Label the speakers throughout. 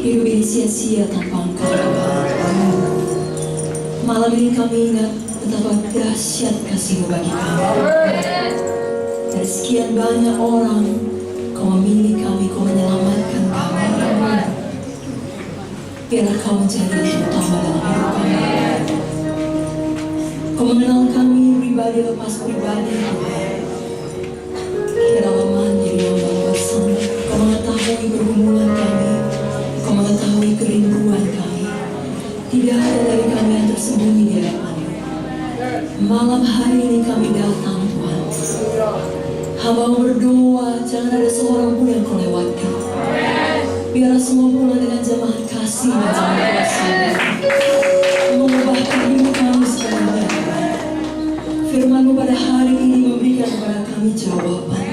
Speaker 1: Hidup ini sia-sia tanpa Engkau. Malam ini kami ingat betapa dahsyat kasih-Mu bagi kami. Dari sekian banyak orang, Kau memilih kami, Kau menyelamatkan kami. Biarlah Kau menjadi yang utama dalam hidup kami. Kau mengenal kami pribadi lepas pribadi, Tuhan. Kedalaman diri yang bersama. Kau mengetahui pergumulan kami. Kau mengetahui kerinduan kami. Tidak ada dari kami yang tersembunyi di hadapan-Mu. Malam hari ini kami datang, Tuhan. Hamba berdoa, jangan ada seorang pun yang Kau lewatkan. Biarlah semua pulang dengan jamaah kasih dan jamaah kasih. Mengubahkan hidup kami sekarang. Firman-Mu pada hari ini memberikan kepada kami jawaban,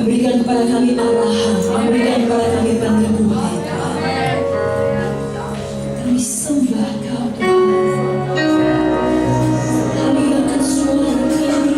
Speaker 1: memberikan kepada kami arahan, memberikan kepada kami peneguhan. Kami sembah Kau, Tuhan. Kami akan suara kami.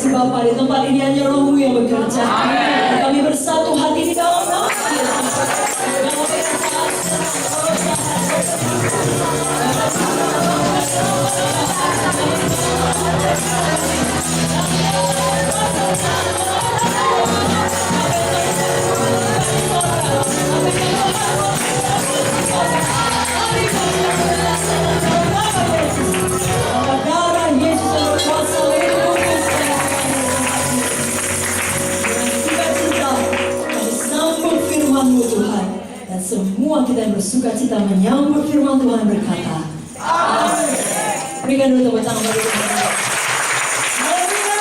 Speaker 1: Bapa, di tempat ini hanya Roh-Mu yang bekerja. Kami bersatu hati di dalam nama Yesus. Darah Yesus yang berkuasa firman-Mu Tuhan, dan semua kita yang bersuka cita menyambut firman Tuhan berkata amin. Berikan dulu tepuk tangan bagi Tuhan. Haleluya.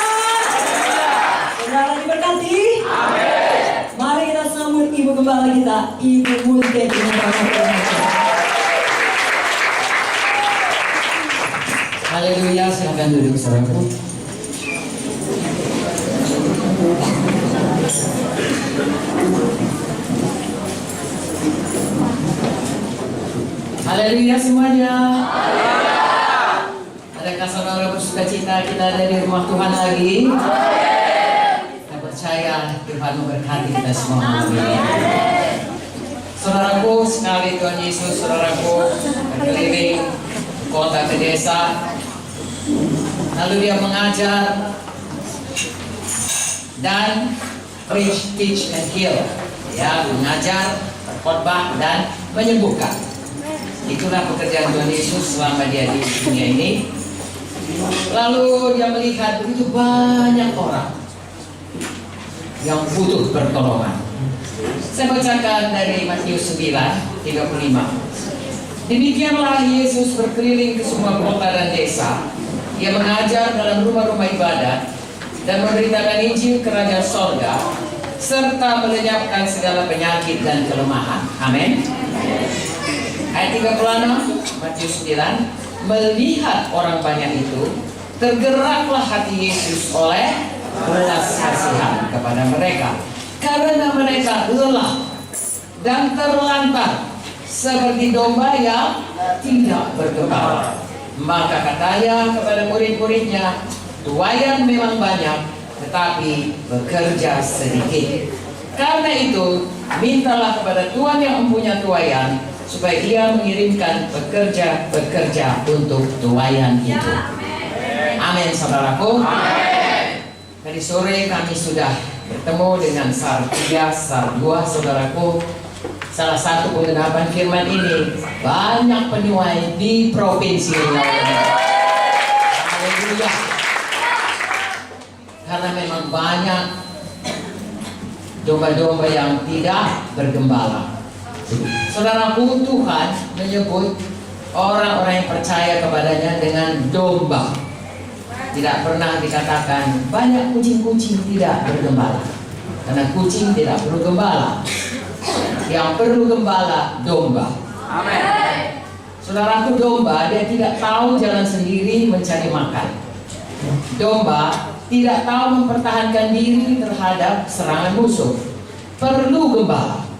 Speaker 1: Saudara diberkati. Amin. Mari kita sambut Ibu Gembala kita, Ibu Munte dengan Tuhan.
Speaker 2: Haleluya, silakan duduk saudaraku. Haleluya semuanya. Adakah saudara bersuka cita kita ada di rumah Tuhan lagi? Kita percaya percaya Tuhan memberkati kita semua malam ini. Saudaraku, sekali Tuhan Yesus, saudaraku berkeliling kota ke desa, lalu dia mengajar dan preach, teach, and heal. Ya, mengajar, berkhotbah, dan menyembuhkan. Itulah pekerjaan Tuhan Yesus selama dia di dunia ini. Lalu dia melihat begitu banyak orang yang butuh pertolongan. Saya bacakan dari Matius 9:35. Demikianlah Yesus berkeliling ke semua kota dan desa. Dia mengajar dalam rumah-rumah ibadat dan memberitakan Injil kerajaan sorga, serta melenyapkan segala penyakit dan kelemahan. Amin. Ayat 36, Matius 9. Melihat orang banyak itu, tergeraklah hati Yesus oleh belas kasihan kepada mereka, karena mereka lelah dan terlantar seperti domba yang tidak bergembala. Maka katanya kepada murid-muridnya, tuaian memang banyak, tetapi bekerja sedikit. Karena itu, mintalah kepada Tuhan yang mempunyai tuaian, supaya dia mengirimkan pekerja-pekerja untuk tuaian itu. Amin, saudaraku. Tadi sore kami sudah bertemu dengan SAR 3, SAR 2, saudaraku. Salah satu penggenapan firman ini, banyak penuai di Provinsi Riau. Haleluya. Karena memang banyak domba-domba yang tidak bergembala. Saudaraku, Tuhan menyebut orang-orang yang percaya kepadanya dengan domba. Tidak pernah dikatakan banyak kucing-kucing tidak bergembala, karena kucing tidak perlu gembala. Yang perlu gembala domba. Amin. Saudaraku, domba dia tidak tahu jalan sendiri mencari makan. Domba tidak tahu mempertahankan diri terhadap serangan musuh. Perlu gembala.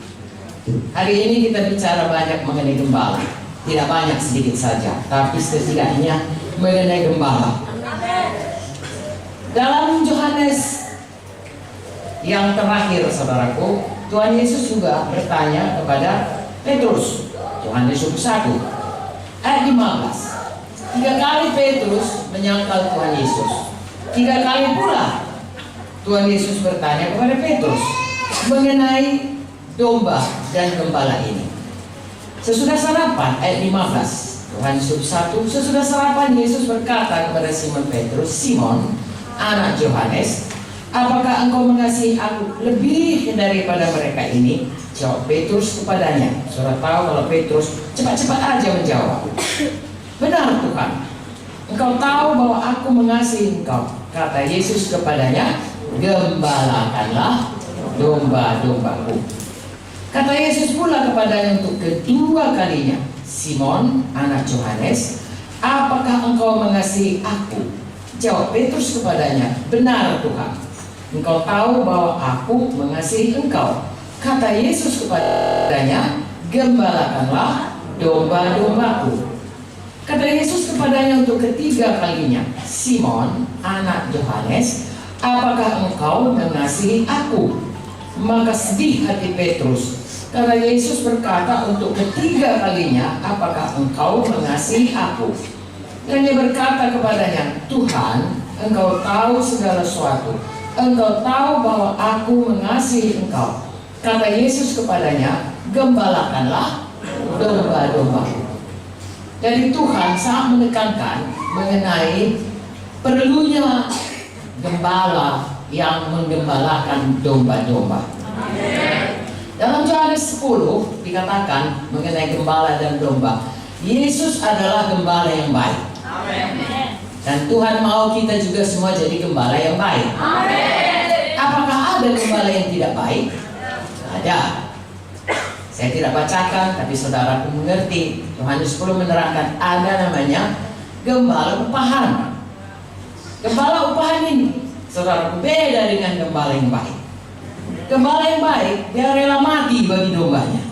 Speaker 2: Hari ini kita bicara banyak mengenai gembala. Tidak banyak, sedikit saja, tapi setidaknya mengenai gembala. Dalam Yohanes yang terakhir, saudaraku, Tuhan Yesus juga bertanya kepada Petrus. Yohanes 1 ayat 15. 3 kali Petrus menyangkal Tuhan Yesus. 3 kali pula Tuhan Yesus bertanya kepada Petrus mengenai domba dan gembala ini. Sesudah sarapan, ayat 15, Yohanes 1, sesudah sarapan Yesus berkata kepada Simon Petrus, Simon, anak Yohanes, apakah engkau mengasihi aku lebih daripada mereka ini? Jawab Petrus kepadanya. Saudara tahu kalau Petrus cepat-cepat aja menjawab. Benar Tuhan, engkau tahu bahwa aku mengasihi engkau. Kata Yesus kepadanya, gembalakanlah domba-dombaku. Kata Yesus pula kepadanya untuk kedua kalinya, Simon, anak Yohanes, apakah engkau mengasihi aku? Jawab Petrus kepadanya, benar Tuhan, engkau tahu bahwa aku mengasihi engkau. Kata Yesus kepadanya, gembalakanlah domba-dombaku. Kata Yesus kepadanya untuk ketiga kalinya, Simon, anak Yohanes, apakah engkau mengasihi aku? Maka sedih hati Petrus, karena Yesus berkata untuk ketiga kalinya, apakah engkau mengasihi aku? Dan dia berkata kepadanya, Tuhan, engkau tahu segala sesuatu. Engkau tahu bahwa aku mengasihi engkau. Kata Yesus kepadanya, gembalakanlah domba-dombaku. Jadi Tuhan sangat menekankan mengenai perlunya gembala yang menggembalakan domba-domba. Dalam Yohanes 10 dikatakan mengenai gembala dan domba, Yesus adalah gembala yang baik. Dan Tuhan mau kita juga semua jadi gembala yang baik. Apakah ada gembala yang tidak baik? Ada. Saya tidak bacakan, tapi saudara pun mengerti. Yohanes 10 menerangkan ada namanya gembala upahan. Gembala upahan ini, saudara, beda dengan gembala yang baik. Gembala yang baik, dia rela mati bagi dombanya.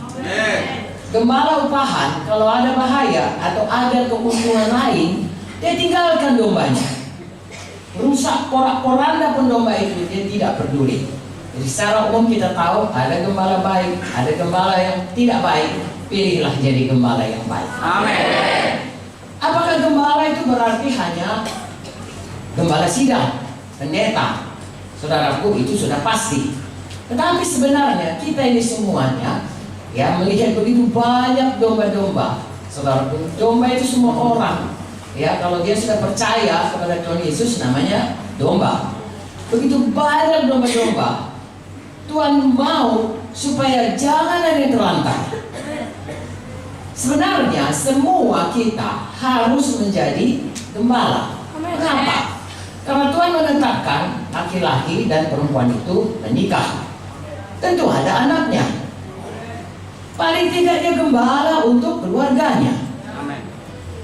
Speaker 2: Gembala upahan, kalau ada bahaya atau ada keuntungan lain, dia tinggalkan dombanya. Rusak porak-poranda pun domba itu, dia tidak peduli. Jadi secara umum kita tahu ada gembala baik, ada gembala yang tidak baik. Pilihlah jadi gembala yang baik.
Speaker 3: Amin.
Speaker 2: Apakah gembala itu berarti hanya gembala sidang, pendeta? Saudaraku, itu sudah pasti. Tetapi sebenarnya kita ini semuanya ya melihat begitu banyak domba-domba. Saudaraku, domba itu semua orang. Ya, kalau dia sudah percaya kepada Tuhan Yesus, namanya domba. Begitu banyak domba-domba. Tuhan mau supaya jangan ada yang terlantar. Sebenarnya semua kita harus menjadi gembala. Kenapa? Karena Tuhan menetapkan laki-laki dan perempuan itu menikah. Tentu ada anaknya. Paling tidak dia gembala untuk keluarganya.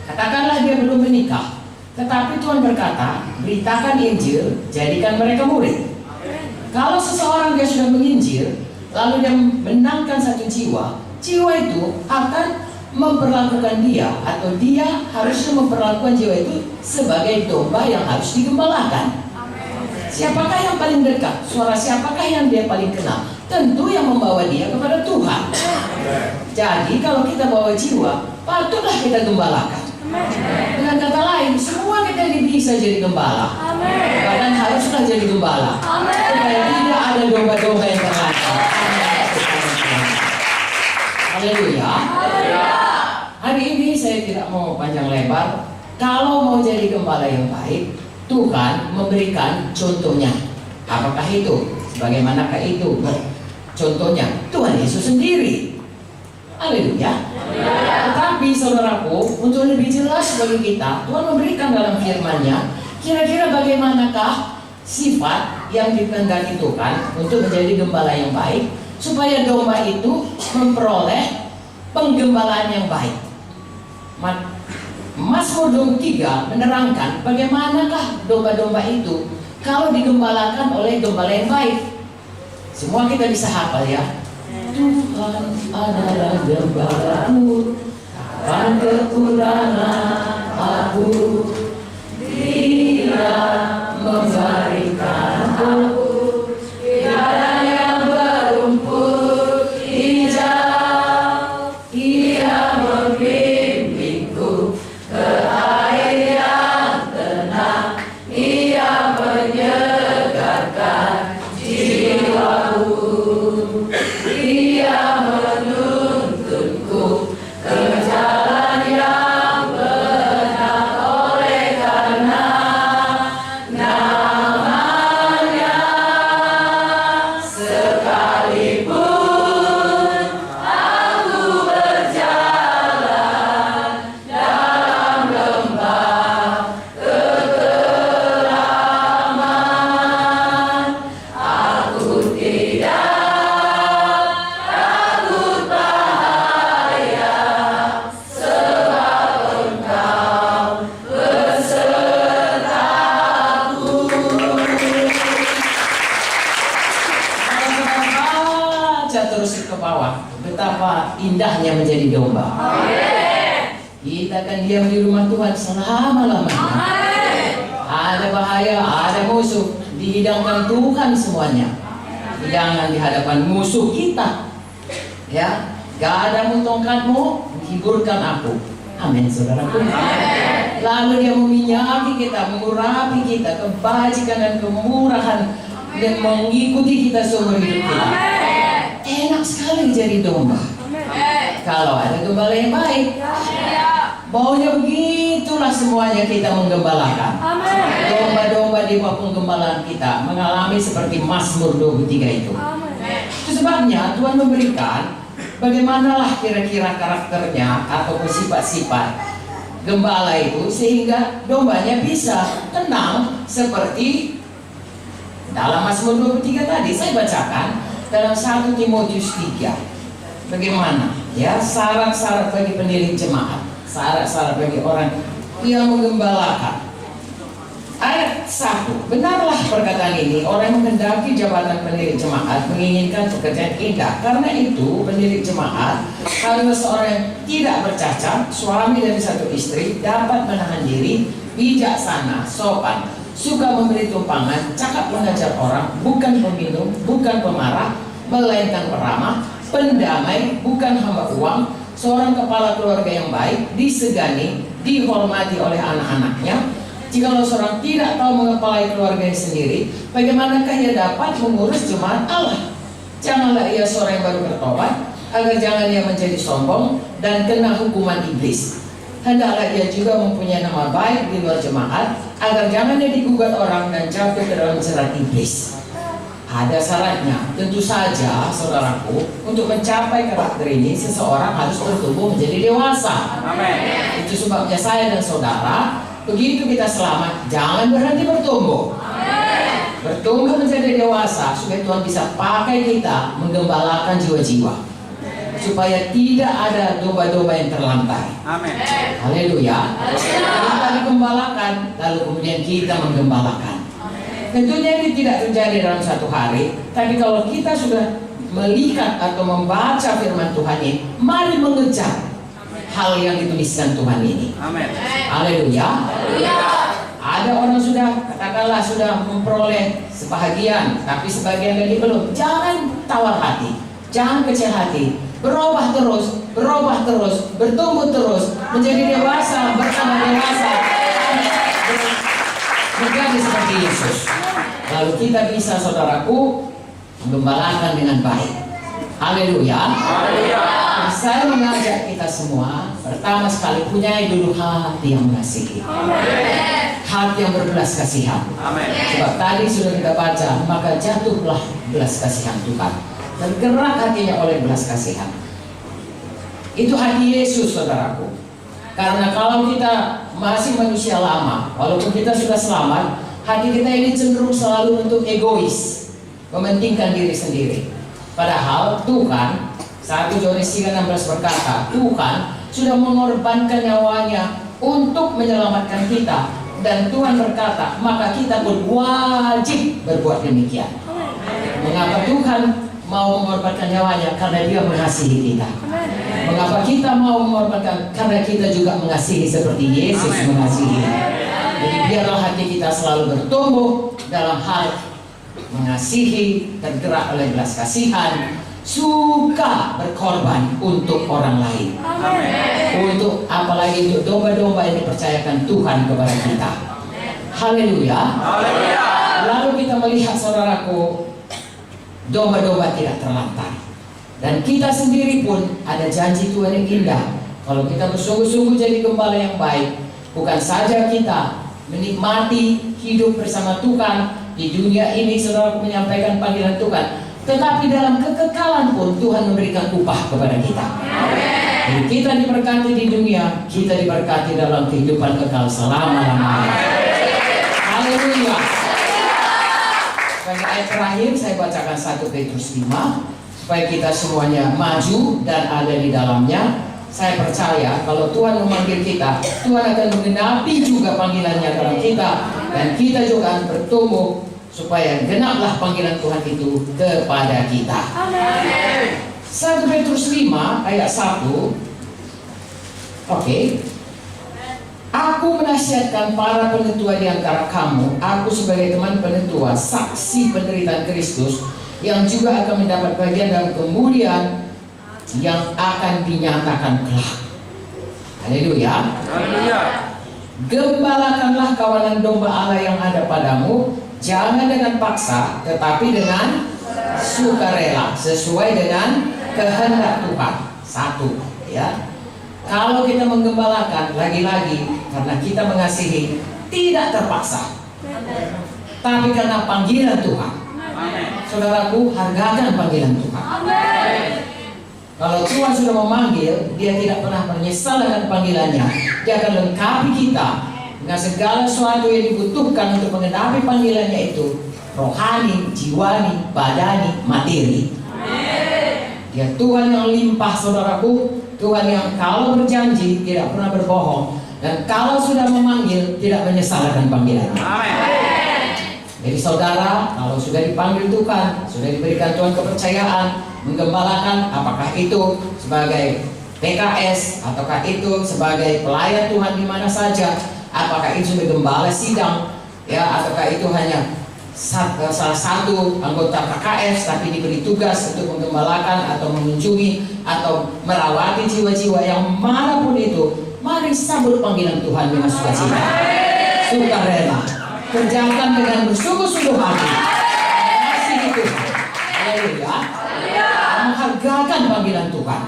Speaker 2: Katakanlah dia belum menikah, tetapi Tuhan berkata, beritakan Injil, jadikan mereka murid. Kalau seseorang dia sudah menginjil, lalu dia menangkan satu jiwa, jiwa itu akan memperlakukan dia, atau dia harusnya memperlakukan jiwa itu sebagai domba yang harus digembalakan. Siapakah yang paling dekat? Suara siapakah yang dia paling kenal? Tentu yang membawa dia kepada Tuhan. Jadi kalau kita bawa jiwa, patutlah kita gembalakan. Dengan kata lain, semua kita ini bisa jadi gembala. Bahkan haruslah jadi gembala. Supaya tidak ada domba-domba yang terlantar. Haleluya. Hari ini saya tidak mau panjang lebar. Kalau mau jadi gembala yang baik, Tuhan memberikan contohnya. Apakah itu? Bagaimanakah itu? Contohnya Tuhan Yesus sendiri. Haleluya. Tetapi saudaraku, untuk lebih jelas bagi kita, Tuhan memberikan dalam firman-Nya, kira-kira bagaimanakah sifat yang dikehendaki Tuhan untuk menjadi gembala yang baik, supaya domba itu memperoleh penggembalaan yang baik. Mazmur 23 menerangkan bagaimanakah domba-domba itu kalau digembalakan oleh gembala yang baik. Semua kita bisa hafal ya. Tuhan adalah gembalaku, akan kekurangan aku. Dia memberikan aku padang yang berumput hijau. Dia membimbingku ke air yang tenang. Ia menyegarkan jiwaku. Dia menuntunku ke jalan yang benar, oleh karena namanya. Sekalipun aku berjalan dalam lembah kekelaman, aku tidak terus ke bawah. Betapa indahnya menjadi domba. Kita akan diam di rumah Tuhan selama-lamanya. Ada bahaya, ada musuh, dihidangkan Tuhan semuanya. Jangan di hadapan musuh kita. Ya, gadamu tongkatmu menghiburkan aku. Amin, saudaraku. Lalu dia meminyaki kita, mengurapi kita, kebajikan dan kemurahan, dan mengikuti kita seumur hidup kita. Enak sekali jadi domba. Kalau ada gembala yang baik. Maunya begitulah semuanya kita menggembalakan. Domba-domba di bawah penggembalaan kita mengalami seperti Mazmur 23 itu. Itu sebabnya Tuhan memberikan bagaimanalah kira-kira karakternya ataupun sifat-sifat gembala itu, sehingga dombanya bisa tenang seperti dalam Mazmur 23 tadi saya bacakan. Dalam 1 Timotius 3, bagaimana ya syarat-syarat bagi pendiri jemaat, syarat-syarat bagi orang yang menggembalakan. Ayat 1, benarlah perkataan ini, orang yang menghendaki jabatan pendiri jemaat menginginkan pekerjaan indah. Karena itu pendiri jemaat harus seorang yang tidak bercacat, suami dari satu istri, dapat menahan diri, bijaksana, sopan, suka memberi tumpangan, cakap mengajar orang, bukan peminum, bukan pemarah, melainkan peramah, pendamai, bukan hamba uang, seorang kepala keluarga yang baik, disegani, dihormati oleh anak-anaknya. Jikalau seorang tidak tahu mengepalai keluarganya sendiri, bagaimanakah ia dapat mengurus jemaat Allah? Janganlah ia seorang yang baru bertobat, agar jangan ia menjadi sombong dan kena hukuman iblis. Hendaklah ia juga mempunyai nama baik di luar jemaat, agar jangan ia digugat orang dan jatuh ke dalam jerat iblis. Ada syaratnya, tentu saja saudaraku, untuk mencapai karakter ini seseorang harus bertumbuh menjadi dewasa.
Speaker 3: Amin.
Speaker 2: Itu sebabnya saya dan saudara, begitu kita selamat, jangan berhenti bertumbuh. Bertumbuh menjadi dewasa supaya Tuhan bisa pakai kita menggembalakan jiwa-jiwa, supaya tidak ada domba-domba yang terlantar.
Speaker 3: Amin.
Speaker 2: Haleluya. Kita digembalakan, lalu kemudian kita menggembalakan. Tentunya ini tidak terjadi dalam satu hari, tapi kalau kita sudah melihat atau membaca firman Tuhan ini, mari mengejar hal yang dituliskan Tuhan ini.
Speaker 3: Amin.
Speaker 2: Haleluya. Ada orang sudah, katakanlah sudah memperoleh sebahagian, tapi sebagian lagi belum. Jangan tawar hati, jangan kecil hati. Berubah terus, bertumbuh terus, menjadi dewasa, bertambah dewasa, menjadi seperti Yesus. Lalu kita bisa, saudaraku, menggembalakan dengan baik. Haleluya. Saya mengajak kita semua, pertama sekali punyai dulu hati yang mengasihi, hati yang berbelas kasihan. Sebab tadi sudah kita baca, maka jatuhlah belas kasihan Tuhan, dan gerak hatinya oleh belas kasihan. Itu hati Yesus, saudaraku. Karena kalau kita masih manusia lama, walaupun kita sudah selamat, hati kita ini cenderung selalu untuk egois, mementingkan diri sendiri. Padahal Tuhan, 1 Yohanes 3:16 berkata, Tuhan sudah mengorbankan nyawanya untuk menyelamatkan kita. Dan Tuhan berkata, maka kita pun wajib berbuat demikian. Mengapa Tuhan mau mengorbankan nyawanya? Karena Dia mengasihi kita. Mengapa kita mau mengorbankan? Karena kita juga mengasihi seperti Yesus mengasihi. Jadi biarlah hati kita selalu bertumbuh dalam hal mengasihi, tergerak oleh belas kasihan, suka berkorban untuk orang lain. Untuk apalagi untuk domba-domba yang dipercayakan Tuhan kepada kita. Haleluya. Lalu kita melihat, saudaraku, domba-domba tidak terlantar. Dan kita sendiri pun ada janji Tuhan yang indah. Kalau kita bersungguh-sungguh jadi gembala yang baik, bukan saja kita menikmati hidup bersama Tuhan di dunia ini, saudara, menyampaikan panggilan Tuhan, tetapi dalam kekekalan pun Tuhan memberikan upah kepada kita. Jadi kita diberkati di dunia, kita diberkati dalam kehidupan kekal selama-lamanya. Haleluya. Sebagai ayat terakhir saya bacakan 1 Petrus 5 supaya kita semuanya maju dan ada di dalamnya. Saya percaya kalau Tuhan memanggil kita, Tuhan akan menggenapi juga panggilannya dalam kita, dan kita juga akan bertumbuh supaya genaplah panggilan Tuhan itu kepada kita. Amin. 1 Petrus 5 ayat 1. Oke. Aku menasihatkan para penetua di antara kamu, aku sebagai teman penetua, saksi penderitaan Kristus, yang juga akan mendapat bagian dalam kemuliaan yang akan dinyatakan kelak. Haleluya. Gembalakanlah kawanan domba Allah yang ada padamu, jangan dengan paksa, tetapi dengan sukarela, sesuai dengan kehendak Tuhan. Satu, ya. Kalau kita menggembalakan, lagi-lagi karena kita mengasihi, tidak terpaksa, tapi karena panggilan Tuhan. Saudaraku, hargakan panggilan Tuhan. Kalau Tuhan sudah memanggil, Dia tidak pernah menyesal dengan panggilannya. Dia akan lengkapi kita dengan segala sesuatu yang dibutuhkan untuk menggenapi panggilannya itu, rohani, jiwani, badani, materi. Dia Tuhan yang limpah, saudaraku. Tuhan yang kalau berjanji tidak pernah berbohong, dan kalau sudah memanggil tidak menyesal dengan panggilannya. Jadi saudara, kalau sudah dipanggil Tuhan, sudah diberikan Tuhan kepercayaan menggembalakan, apakah itu sebagai PKS, ataukah itu sebagai pelayan Tuhan di mana saja, apakah itu sebagai gembala sidang, ya, ataukah itu hanya salah satu anggota KKS tapi diberi tugas untuk menggembalakan atau mengunjungi atau merawati jiwa-jiwa yang manapun itu, mari sambut panggilan Tuhan dengan sukacita, sukarela, kerjakan dengan bersungguh-sungguh hati, kasih Tuhan, haleluya, menghargakan panggilan Tuhan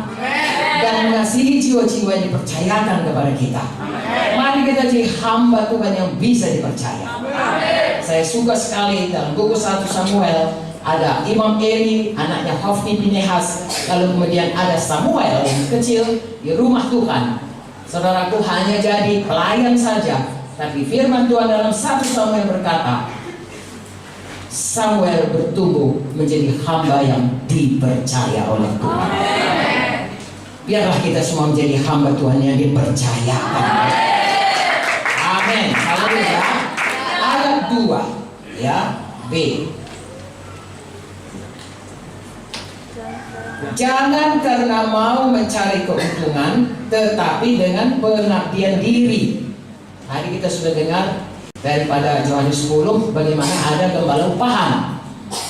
Speaker 2: dan mengasihi jiwa-jiwa yang dipercayakan kepada kita. Mari kita jadi hamba Tuhan yang bisa dipercaya. Saya suka sekali dalam buku 1 Samuel ada Imam Eli, anaknya Hofni Pinehas, lalu kemudian ada Samuel yang kecil di rumah Tuhan. Saudaraku, hanya jadi pelayan saja, tapi firman Tuhan dalam 1 Samuel berkata, Samuel bertumbuh menjadi hamba yang dipercaya oleh Tuhan. Biarlah kita semua menjadi hamba Tuhan yang dipercayakan. Amin. Haleluya. Ayat 2 ya, B. Jangan karena mau mencari keuntungan, tetapi dengan pengabdian diri. Tadi kita sudah dengar daripada Yohanes 10 bagaimana ada gembala upahan.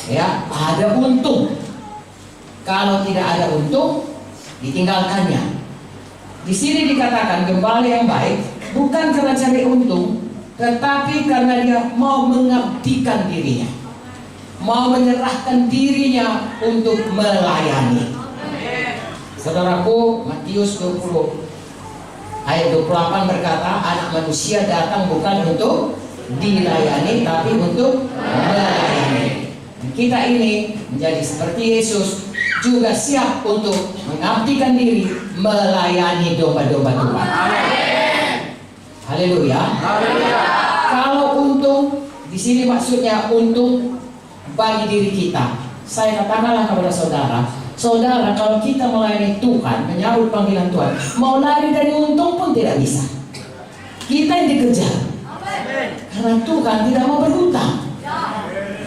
Speaker 2: Ya, ada untung. Kalau tidak ada untung, ditinggalkannya. Di sini dikatakan gembala yang baik bukan karena cari untung, tetapi karena dia mau mengabdikan dirinya, mau menyerahkan dirinya untuk melayani. Saudaraku, Matius 20 ayat 28 berkata, anak manusia datang bukan untuk dilayani, tapi untuk melayani. Kita ini menjadi seperti Yesus, juga siap untuk mengabdikan diri, melayani domba-domba Tuhan. Haleluya. Kalau untung, di sini maksudnya untung bagi diri kita. Saya katakanlah kepada saudara, kalau kita melayani Tuhan, menyambut panggilan Tuhan, mau lari dari untung pun tidak bisa. Kita yang dikejar. Karena Tuhan tidak mau berhutang.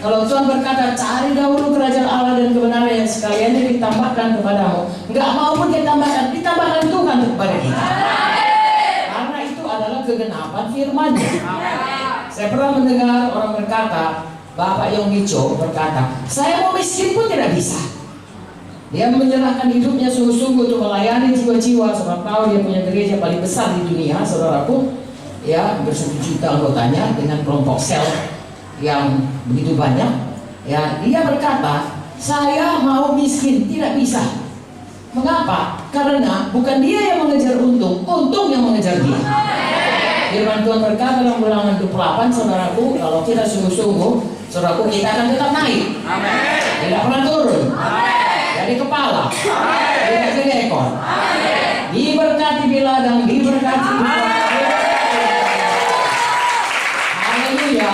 Speaker 2: Kalau Tuhan berkata, cari dahulu kerajaan Allah dan kebenaran yang sekaliannya ditambahkan kepadamu, nggak mau pun ditambahkan Tuhan kepada kita. Karena itu adalah kegenapan firman-Nya. Saya pernah mendengar orang berkata, Bapak Yonggicho berkata, saya mau miskin pun tidak bisa. Dia menyerahkan hidupnya sungguh-sungguh untuk melayani jiwa-jiwa. Sebab tahu dia punya gereja paling besar di dunia, saudaraku, ya, ber1 juta anggotanya dengan kelompok sel yang begitu banyak. Ya, dia berkata, saya mau miskin, tidak bisa. Mengapa? Karena bukan dia yang mengejar untung yang mengejar dia. Firman Tuhan berkata dalam Ulangan 28, saudaraku, kalau kita sungguh-sungguh, saudaraku, kita akan tetap naik. Tidak pernah turun. Dari kepala, tidak jadi ekor. Diberkati di ladang, diberkati di bawah. Haleluya.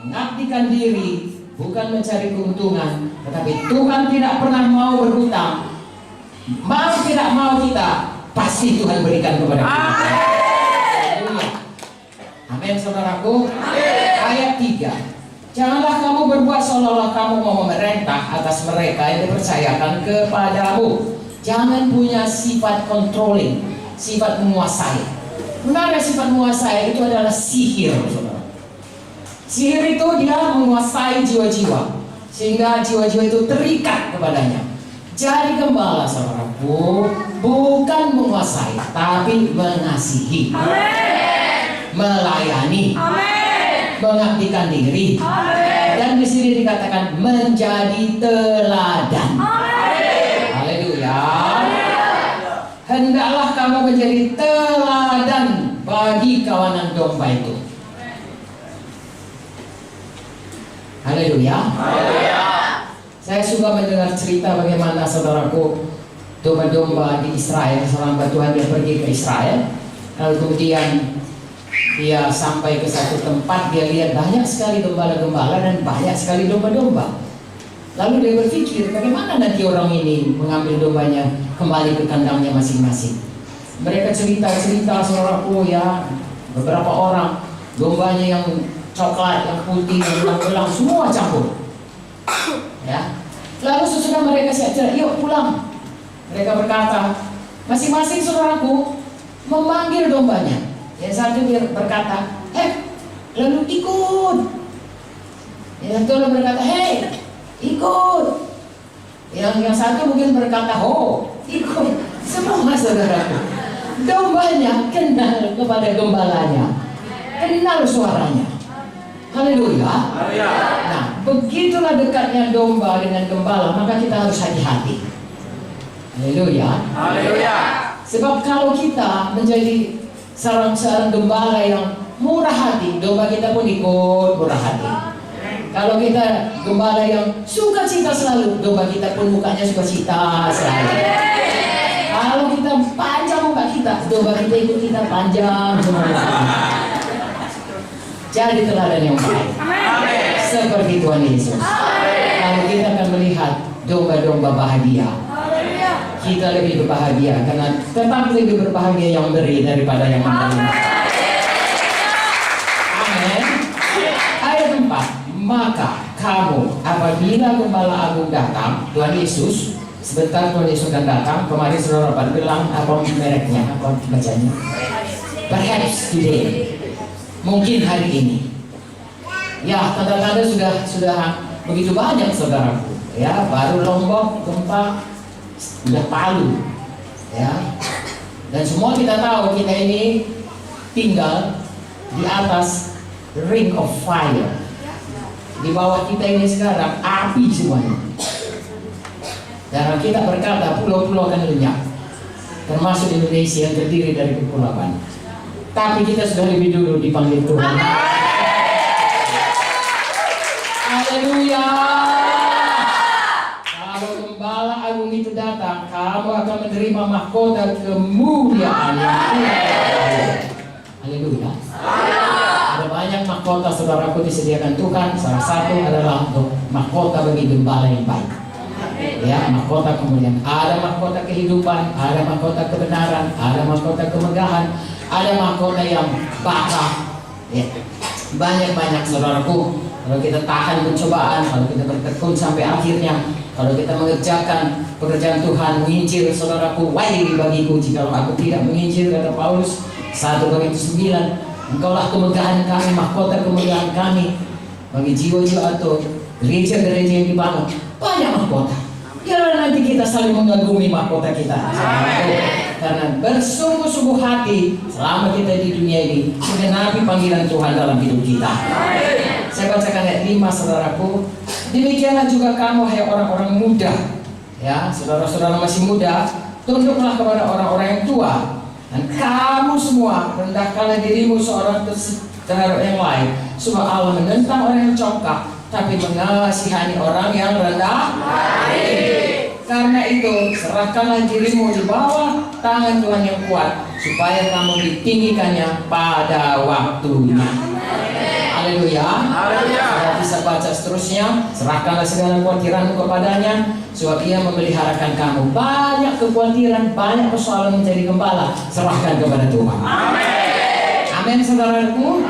Speaker 2: Mengabdikan diri bukan mencari keuntungan, tetapi Tuhan tidak pernah mau berhutang. Mau tidak mau kita, pasti Tuhan berikan kepada kita. Haleluya. Amin, saudaraku. Ayat 3. Janganlah kamu berbuat seolah-olah kamu mau memerintah atas mereka yang dipercayakan kepadamu. Jangan punya sifat controlling, sifat menguasai. Benar, sifat menguasai itu adalah sihir, saudara. Sihir itu dia menguasai jiwa-jiwa, sehingga jiwa-jiwa itu terikat kepadanya. Jadi gembala, saudaraku, bukan menguasai, tapi mengasihi, melayani, mengabdikan diri. Dan di sini dikatakan menjadi teladan. Haleluya. Hendaklah kamu menjadi teladan bagi kawanan domba itu. Haleluya. Saya suka mendengar cerita bagaimana, saudaraku, domba-domba di Israel. Selama Tuhan dia pergi ke Israel, lalu kemudian dia sampai ke satu tempat, dia lihat banyak sekali gembala-gembala dan banyak sekali domba-domba. Lalu dia berpikir, bagaimana nanti orang ini mengambil dombanya kembali ke kandangnya masing-masing. Mereka cerita-cerita, saudaraku, ya, beberapa orang dombanya yang coklat, yang putih, yang belang-belang, semua campur. Ya. Lalu sesudah mereka siap-siap, yuk pulang. Mereka berkata, masing-masing saudaraku memanggil dombanya. Yang satu berkata, lalu ikut. Yang Tuhan berkata, hei, ikut. Yang satu mungkin berkata, ho, ikut. Semua saudaraku, dombanya kenal kepada gembalanya, kenal suaranya. Haleluya. Nah, begitulah dekatnya domba dengan gembala, maka kita harus hati-hati. Haleluya. Sebab kalau kita menjadi seorang gembala yang murah hati, domba kita pun ikut murah hati. Kalau kita gembala yang sukacita selalu, domba kita pun mukanya sukacita selalu. Kalau kita panjang muka kita, domba kita ikut kita panjang semua. Jadi teladan yang baik. Seperti Tuhan Yesus. Kalau kita akan melihat domba-domba bahagia, kita lebih berbahagia karena tetap lebih berbahagia yang beri daripada yang menerima. Amin. Ayat 4. Maka kamu apabila Gembala Agung datang, Tuhan Yesus, sebentar Tuhan Yesus akan datang. Kemarin saudara Pak bilang apa mereknya, apa bacanya? Perhaps today. Mungkin hari ini. Ya, tanda-tanda sudah begitu banyak saudaraku. Ya, baru Lombok gempa, sudah Palu. Ya. Dan semua kita tahu kita ini tinggal di atas ring of fire. Di bawah kita ini sekarang api semuanya. Dan kita berkata pulau-pulau akan lenyap, termasuk Indonesia yang terdiri dari kepulauan. Tapi kita sudah lebih dulu dipanggil Tuhan. Haleluya. Kalau Gembala Agung itu datang, kamu akan menerima mahkota kemuliaan. Haleluya. Ada banyak mahkota saudaraku disediakan Tuhan. Salah satu adalah untuk mahkota bagi gembala yang baik. Ya, mahkota kemuliaan. Ada mahkota kehidupan, ada mahkota kebenaran, ada mahkota kemegahan, ada mahkota yang bakal. Ya. Banyak-banyak saudaraku. Kalau kita tahan pencobaan, kalau kita bertekun sampai akhirnya, kalau kita mengerjakan pekerjaan Tuhan, menginjil saudaraku, wahai bagiku jika aku tidak menginjil, kata Paulus 1 Korintus 9. Engkaulah kemegahan kami, mahkota kemegahan kami bagi jiwa-jiwa atau gereja-gereja yang dibangun. Banyak mahkota. Biarlah nanti kita saling mengagumi mahkota kita. Karena bersungguh-sungguh hati selama kita di dunia ini menggenapi panggilan Tuhan dalam hidup kita. Saya bacakan ayat 5 saudaraku. Demikianlah juga kamu hai orang-orang muda. Ya, saudara-saudara masih muda, tunduklah kepada orang-orang yang tua. Dan kamu semua rendahkanlah dirimu seorang terhadap yang lain. Sebab Allah menentang orang yang congkak, tapi mengasihani orang yang rendah hati. Karena itu serahkanlah dirimu di bawah tangan Tuhan yang kuat, supaya kamu ditinggikannya pada waktunya. Haleluya. Kita bisa baca seterusnya. Serahkanlah segala kekhawatiranmu kepadanya, sebab ia memeliharakan kamu. Banyak kekhawatiran, banyak persoalan menjadi gembala, serahkan kepada Tuhan. Amin saudaraku.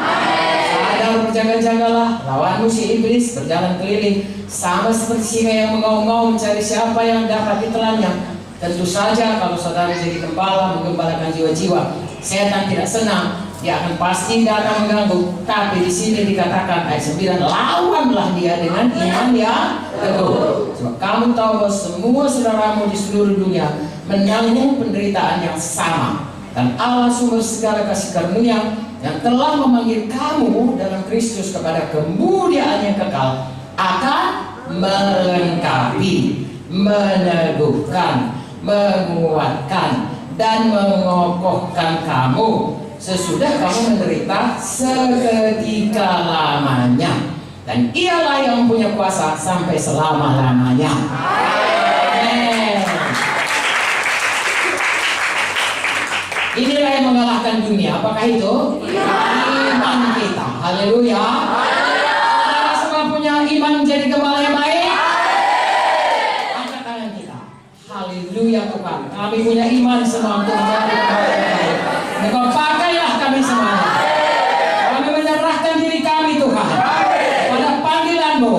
Speaker 2: Sadar, berjaga-jagalah, lawan musuh iblis berjalan keliling sama seperti singa yang mengaum-ngaum mencari siapa yang dapat ditelannya. Tentu saja kalau saudara jadi gembala, menggembalakan jiwa-jiwa, setan tidak senang, dia akan pasti datang mengganggu. Tapi di sini dikatakan ayat 9, lawanlah dia dengan iman yang teguh. Sebab kamu tahu bahwa semua saudaramu di seluruh dunia menanggung penderitaan yang sama. Dan Allah sumber segala kasih karunia yang telah memanggil kamu dalam Kristus kepada kemuliaan yang kekal akan melengkapi, meneguhkan, menguatkan, dan mengokohkan kamu sesudah kamu menderita seketika lamanya. Dan ialah yang punya kuasa sampai selama-lamanya. Amin. Inilah yang mengalahkan dunia. Apakah itu? Iman kita. Haleluya. Saudara semua punya iman menjadi gembala yang baik? Angkat tangan kita. Haleluya Tuhan. Kami punya iman semua untuk menjadi gembala yang baik. Engkau pakailah kami semuanya. Kami menyerahkan diri kami Tuhan pada panggilan-Mu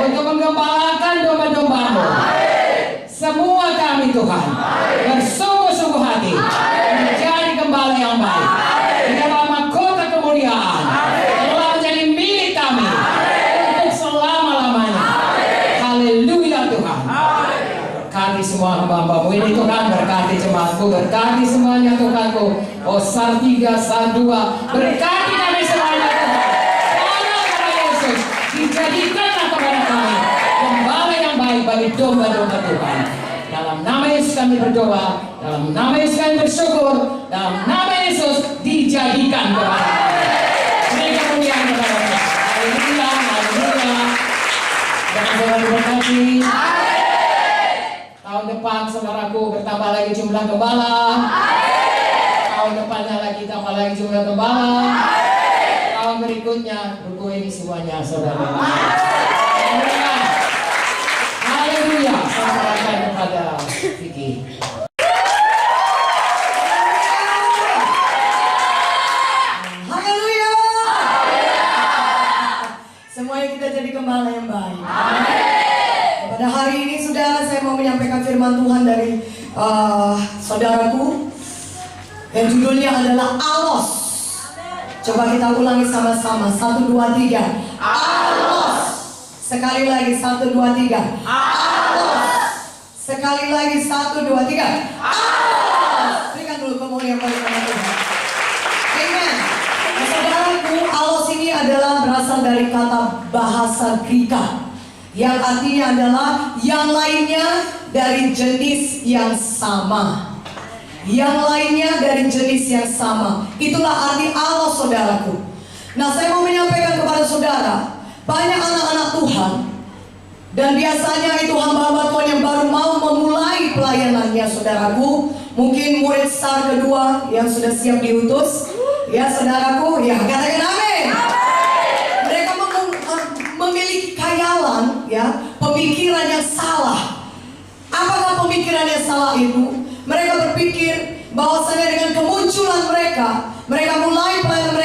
Speaker 2: untuk menggembalakan domba-domba-Mu. Semua kami Tuhan bersungguh-sungguh hati menjadi gembala yang baik di dalam mahkota kemuliaan. Tuhan. Berkati semua hamba-hambamu ini Tuhan, berkati jemaatku, berkati semuanya Tuhanku. Oh Salatiga, Sal2, berkati kami semuanya Tuhan. Dalam nama Yesus, dijadikanlah kepada kami gembala yang baik bagi domba-domba Tuhan. Dalam nama Yesus kami berdoa, dalam nama Yesus kami bersyukur, dalam nama Yesus dijadikan kepada kami. Berikan kemuliaan kepada kami. Haleluya, haleluya. Dan saudara diberkati. Tahun depan saudaraku bertambah lagi jumlah gembala. Tahun depannya lagi tambah lagi jumlah gembala. Tahun berikutnya buku ini semuanya saudara. Haleluya. Saya serahkan kepada Vicky.
Speaker 3: Haleluya. Semuanya kita jadi gembala yang baik. Pada hari ini saudara, saya mau menyampaikan firman Tuhan dari saudaraku yang judulnya adalah Alos. Coba kita ulangi sama-sama. 1, 2, 3. Alos. Sekali lagi 1, 2, 3. Alos. Sekali lagi 1, 2, 3. Alos. Berikan dulu kemuliaan bagi nama Tuhan. Amen. Nah, saudaraku, alos ini adalah berasal dari kata bahasa Greka yang artinya adalah yang lainnya dari jenis yang sama. Yang lainnya dari jenis yang sama. Itulah arti alos saudaraku. Nah, saya mau menyampaikan kepada saudara, banyak anak-anak Tuhan dan biasanya itu hamba-hamba Tuhan yang baru mau memulai pelayanannya saudaraku. Mungkin murid STAR kedua yang sudah siap diutus. Ya saudaraku, ya katakan amin. Mereka memiliki khayalan, ya, pemikiran yang salah. Apakah pemikiran yang salah itu? Mereka berpikir bahwasanya dengan kemunculan mereka mulai pelayanan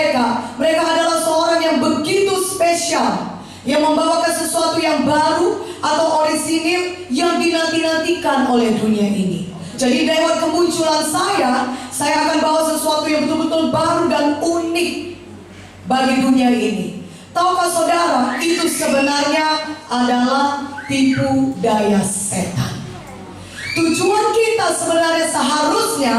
Speaker 3: mereka adalah seorang yang begitu spesial, yang membawakan sesuatu yang baru atau orisinil yang dinanti-nantikan oleh dunia ini. Jadi lewat kemunculan saya akan bawa sesuatu yang betul-betul baru dan unik bagi dunia ini. Tahukah saudara, itu sebenarnya adalah tipu daya setan. Tujuan kita sebenarnya seharusnya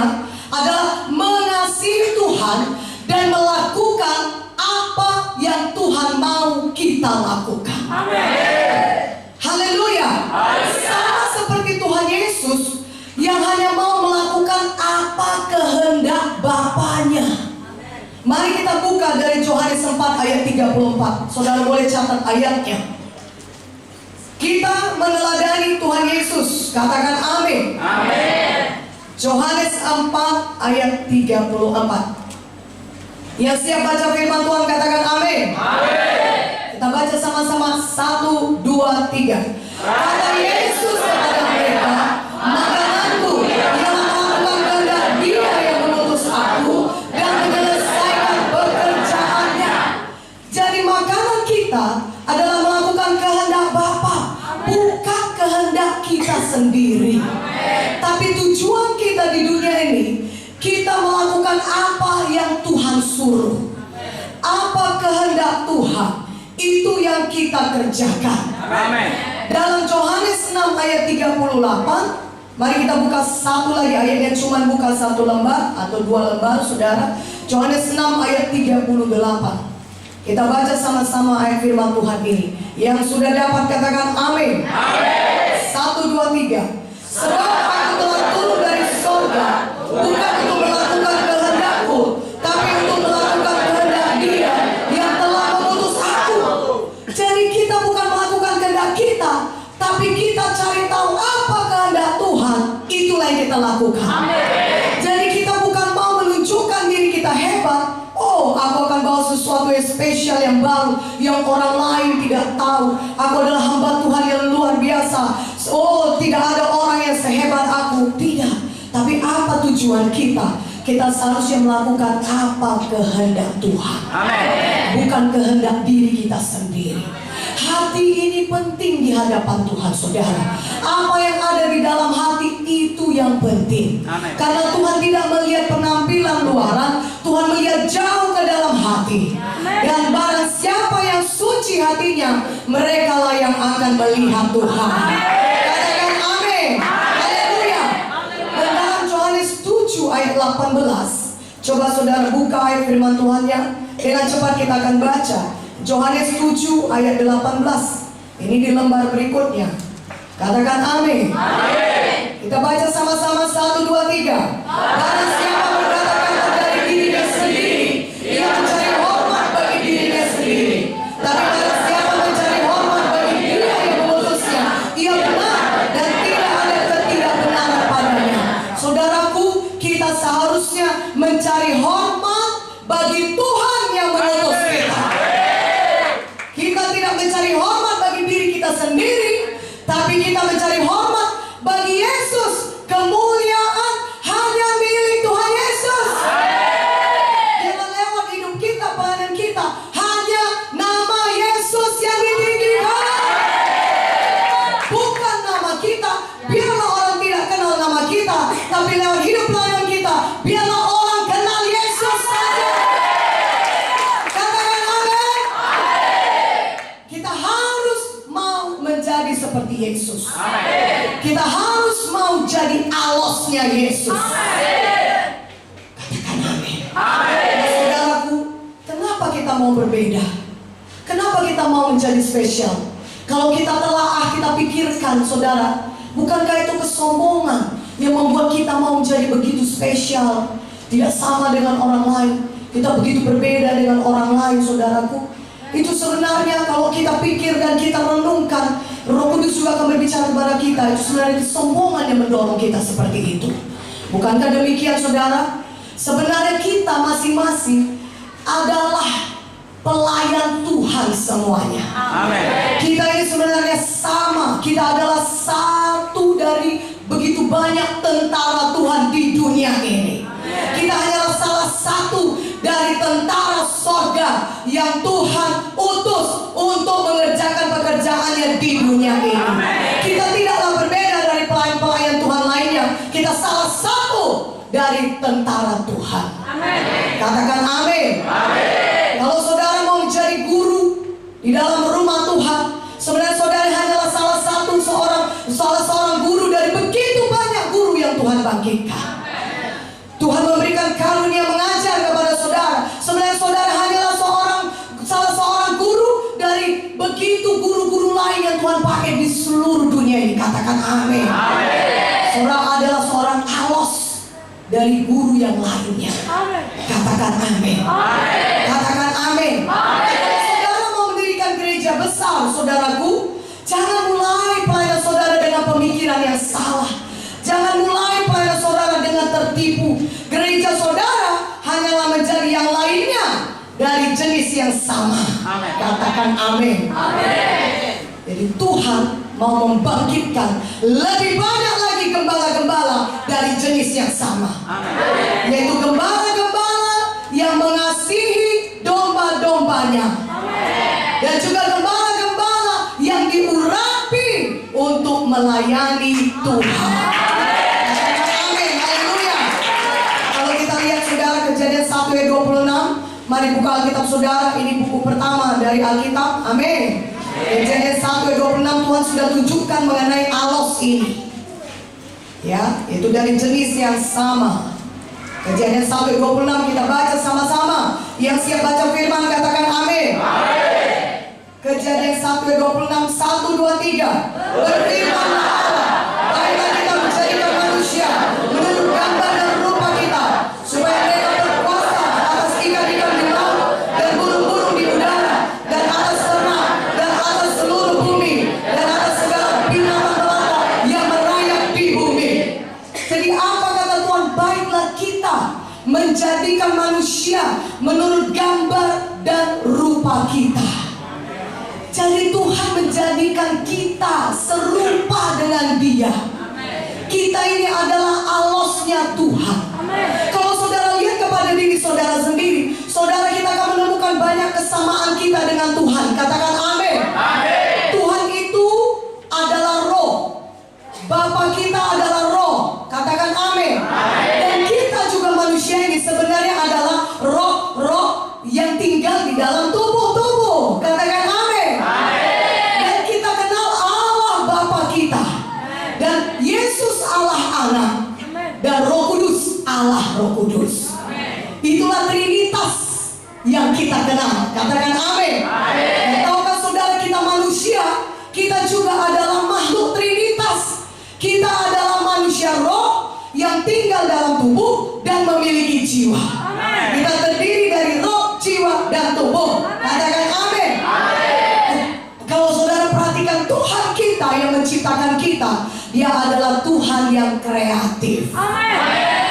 Speaker 3: adalah mengasihi Tuhan dan melakukan apa yang Tuhan mau kita lakukan. Amin. Haleluya. Sama seperti Tuhan Yesus yang hanya mau melakukan apa kehendak Bapaknya. Mari kita buka dari Yohanes 4 ayat 34. Saudara boleh catat ayatnya. Kita meneladani Tuhan Yesus. Katakan amin. Amin. Yohanes 4 ayat 34. Yang siap baca firman Tuhan katakan amin. Amin. Kita baca sama-sama. 1, 2, 3. Kata Yesus kepada mereka, makananku ialah melakukan kehendak Dia yang mengutus aku dan menyelesaikan pekerjaannya. Jadi makanan kita adalah melakukan kehendak Bapa, bukan kehendak kita sendiri. Tapi tujuan kita di dunia ini, kita melakukan apa yang Tuhan suruh. Apa kehendak Tuhan, itu yang kita kerjakan. Amin. Dalam Yohanes 6 ayat 38, mari kita buka satu lagi ayatnya, cuma buka satu lembar atau dua lembar saudara. Yohanes 6 ayat 38. Kita baca sama-sama ayat firman Tuhan ini. Yang sudah dapat katakan amin. Amin. 1, 2, 3. Sebab aku telah turun dari surga, bukan untuk melakukan kehendakku, tapi untuk melakukan kehendak Dia yang telah mengutus aku. Jadi kita bukan melakukan kehendak kita, tapi kita cari tahu apa kehendak Tuhan. Itulah yang kita lakukan. Amin. Jadi kita bukan mau menunjukkan diri kita hebat. Oh, aku akan bawa sesuatu yang spesial, yang baru, yang orang lain tidak tahu. Aku adalah hamba Tuhan yang luar biasa. Oh, tidak ada orang yang sehebat aku. Tidak. Tapi apa tujuan kita? Kita seharusnya melakukan apa kehendak Tuhan. Amin. Bukan kehendak diri kita sendiri. Hati ini penting di hadapan Tuhan, saudara. Apa yang ada di dalam hati itu yang penting. Amen. Karena Tuhan tidak melihat penampilan luaran, Tuhan melihat jauh ke dalam hati. Amen. Dan barang siapa yang suci hatinya, mereka lah yang akan melihat Tuhan. Amen. saudara buka ayat firman Tuhannya, dengan cepat kita akan baca Yohanes 7 ayat 18. Ini di lembar berikutnya. Katakan amin. Kita baca sama-sama 1, 2, 3. Barang siapa berkatakan dari dirinya sendiri, ia mencari hormat bagi dirinya sendiri. Tapi barang siapa mencari hormat bagi Dia yang mengutusnya, ia benar dan tidak ada ketidakbenaran padanya. Saudaraku, kita seharusnya mencari hormat bagi Tuhan yang mengutus kita. Kita tidak mencari hormat bagi diri kita sendiri, tapi kita mencari hormat bagi Yesus. Kemuliaan hanya milik Tuhan Yesus. Jangan lewat hidup kita, pelayanan kita, hanya nama Yesus yang ditinggikan, bukan nama kita. Biarlah orang tidak kenal nama kita, tapi lewat hidup pelayanan kita, biarlah orang kenal Yesus saja. Katakan amin. Kita harus mau menjadi seperti Yesus. Kita harus mau jadi alosnya Yesus. Katakan amin. Saudaraku, kenapa kita mau berbeda? Kenapa kita mau menjadi spesial? Kalau kita telaah, kita pikirkan, saudara, bukankah itu kesombongan yang membuat kita mau menjadi begitu spesial, tidak sama dengan orang lain? Kita begitu berbeda dengan orang lain, saudaraku. Itu sebenarnya kalau kita pikir dan kita renungkan, Roh Kudus juga akan berbicara kepada kita. Itu sebenarnya kesombongan yang mendorong kita seperti itu. Bukankah demikian, saudara? Sebenarnya kita masing-masing adalah pelayan Tuhan semuanya.
Speaker 2: Amin.
Speaker 3: Kita ini sebenarnya sama. Kita adalah satu dari begitu banyak tentara Tuhan di dunia ini. Kita hanyalah salah satu dari tentara sorga yang Tuhan utus untuk mengerjakan pekerjaannya di dunia ini. Kita tidaklah berbeda dari pelayan-pelayan Tuhan lainnya. Kita salah satu dari tentara Tuhan. Katakan amin. Kalau saudara mau menjadi guru di dalam rumah Tuhan, sebenarnya saudara hanyalah salah seorang guru dari begitu banyak guru yang Tuhan bangkitkan. Tuhan memberikan karunia mengajar kepada saudara. Sebenarnya saudara hanyalah salah seorang guru dari begitu guru-guru lain yang Tuhan pakai di seluruh dunia ini. Katakan amin. Saudara adalah seorang alos dari guru yang lainnya. Katakan amin. Katakan amin. Kalau saudara mau mendirikan gereja besar, saudaraku, jangan mulai pelayanan saudara dengan pemikiran yang salah. Jangan mulai pelayanan saudara dengan tertipu. Gereja saudara hanyalah menjadi yang lainnya dari jenis yang sama. Katakan amin. Jadi Tuhan mau membangkitkan lebih banyak lagi gembala-gembala dari jenis yang sama. Yaitu gembala-gembala yang mengasihi domba-dombanya. Dan juga gembala-gembala yang diurapi untuk melayani Tuhan. Amin. Haleluya. Kalau kita lihat saudara, Kejadian 1 ayat 26. Mari buka Alkitab saudara. Ini buku pertama dari Alkitab. Amin. Kejadian 1 ayat 26, Tuhan sudah tunjukkan mengenai alos ini. Ya, itu dari jenis yang sama. Kejadian 1 ayat 26 kita baca sama-sama. Yang siap baca firman katakan amin. Kejadian 1 ayat 26, 1, 2, 3. Berfirmanlah Allah, baiklah kita menjadikan manusia menurut gambar dan rupa kita, supaya mereka berkuasa atas ikan-ikan di laut dan burung-burung di udara, dan atas ternak, dan atas seluruh bumi, dan atas segala binatang melata yang merayap di bumi. Jadi apa kata Tuhan? Baiklah kita menjadikan manusia menurut gambar dan rupa kita. Jadi Tuhan menjadikan kita serupa dengan Dia. Kita ini adalah alosnya Tuhan. Kalau saudara lihat kepada diri saudara sendiri, saudara kita akan menemukan banyak kesamaan kita dengan Tuhan. Katakan amin. Tuhan itu adalah roh. Bapa kita adalah roh. Katakan amin. Dan kita juga manusia ini sebenarnya adalah roh-roh yang tinggal di dalam tubuh-tubuh. Katakan amin. Dan kita kenal Allah Bapa kita. Dan Yesus Allah Anak. Dan Roh Kudus Allah Roh Kudus. Itulah Trinitas yang kita kenal. Katakan amin. Dan tahukah saudara, kita manusia, kita juga adalah makhluk Trinitas. Kita adalah manusia roh yang tinggal dalam tubuh dan memiliki jiwa. Kita terdiri dari roh, jiwa, dan tubuh. Katakan amin. Kalau saudara perhatikan, Tuhan kita yang menciptakan kita, Dia adalah Tuhan yang kreatif.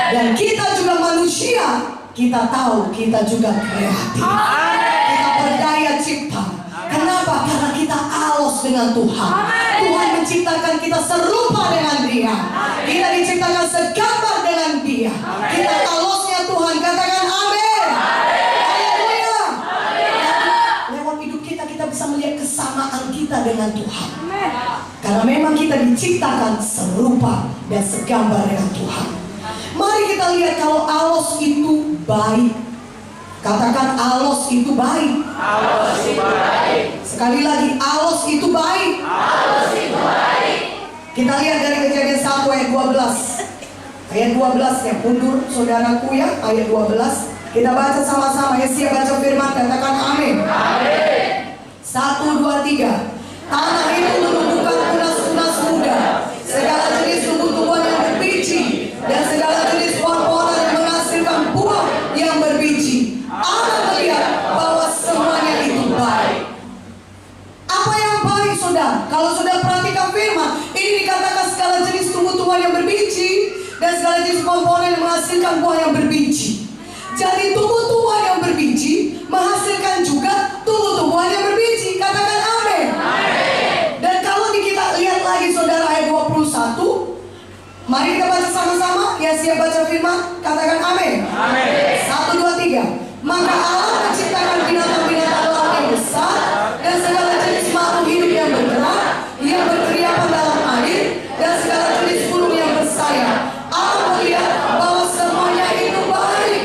Speaker 3: Dan kita juga manusia, kita tahu kita juga kreatif. Kita berdaya cipta. Kenapa? Karena kita alos dengan Tuhan. Tuhan menciptakan kita serupa dengan Dia. Kita diciptakan segambar dengan Dia. Kita alosnya Tuhan. Katakan amin. Haleluya. Lewat hidup kita bisa melihat kesamaan kita dengan Tuhan. Karena memang kita diciptakan serupa dan segambar dengan Tuhan. Mari kita lihat kalau alos itu baik. Katakan alos itu baik.
Speaker 2: Alos itu baik.
Speaker 3: Sekali lagi, alos itu baik.
Speaker 2: Alos itu baik.
Speaker 3: Kita lihat dari Kejadian 1 ayat 12. Ayat 12 ya, mundur saudaraku ya, ayat 12. Kita baca sama-sama. Yesaya baca firman, katakan amin.
Speaker 2: Amin.
Speaker 3: 1, 2, 3. Tanah itu menumbuhkan tunas-tunas muda, segala jenis tumbuh-tumbuhan yang berbiji, dan segala jenis pohon-pohonan yang menghasilkan buah yang berbiji. Allah melihat bahwa semuanya itu baik. Apa yang baik, saudara? Kalau saudara perhatikan firman, ini dikatakan segala jenis tumbuh-tumbuhan yang berbiji dan segala jenis pohon-pohonan yang menghasilkan buah yang berbiji. Jadi tumbuh-tumbuhan yang berbiji menghasilkan juga tumbuh-tumbuhan yang berbiji. Katakan amin. Dan kalau kita lihat lagi saudara ayat 21, mari kita baca sama-sama. Ya, siap baca firman, katakan amin.
Speaker 2: Amin.
Speaker 3: 1, 2, 3. Maka Allah menciptakan binatang-binatang laut yang besar dan segala jenis makhluk hidup yang bergerak, yang berkeriapan dalam air, dan segala jenis burung yang bersayap. Allah melihat bahwa semuanya itu baik.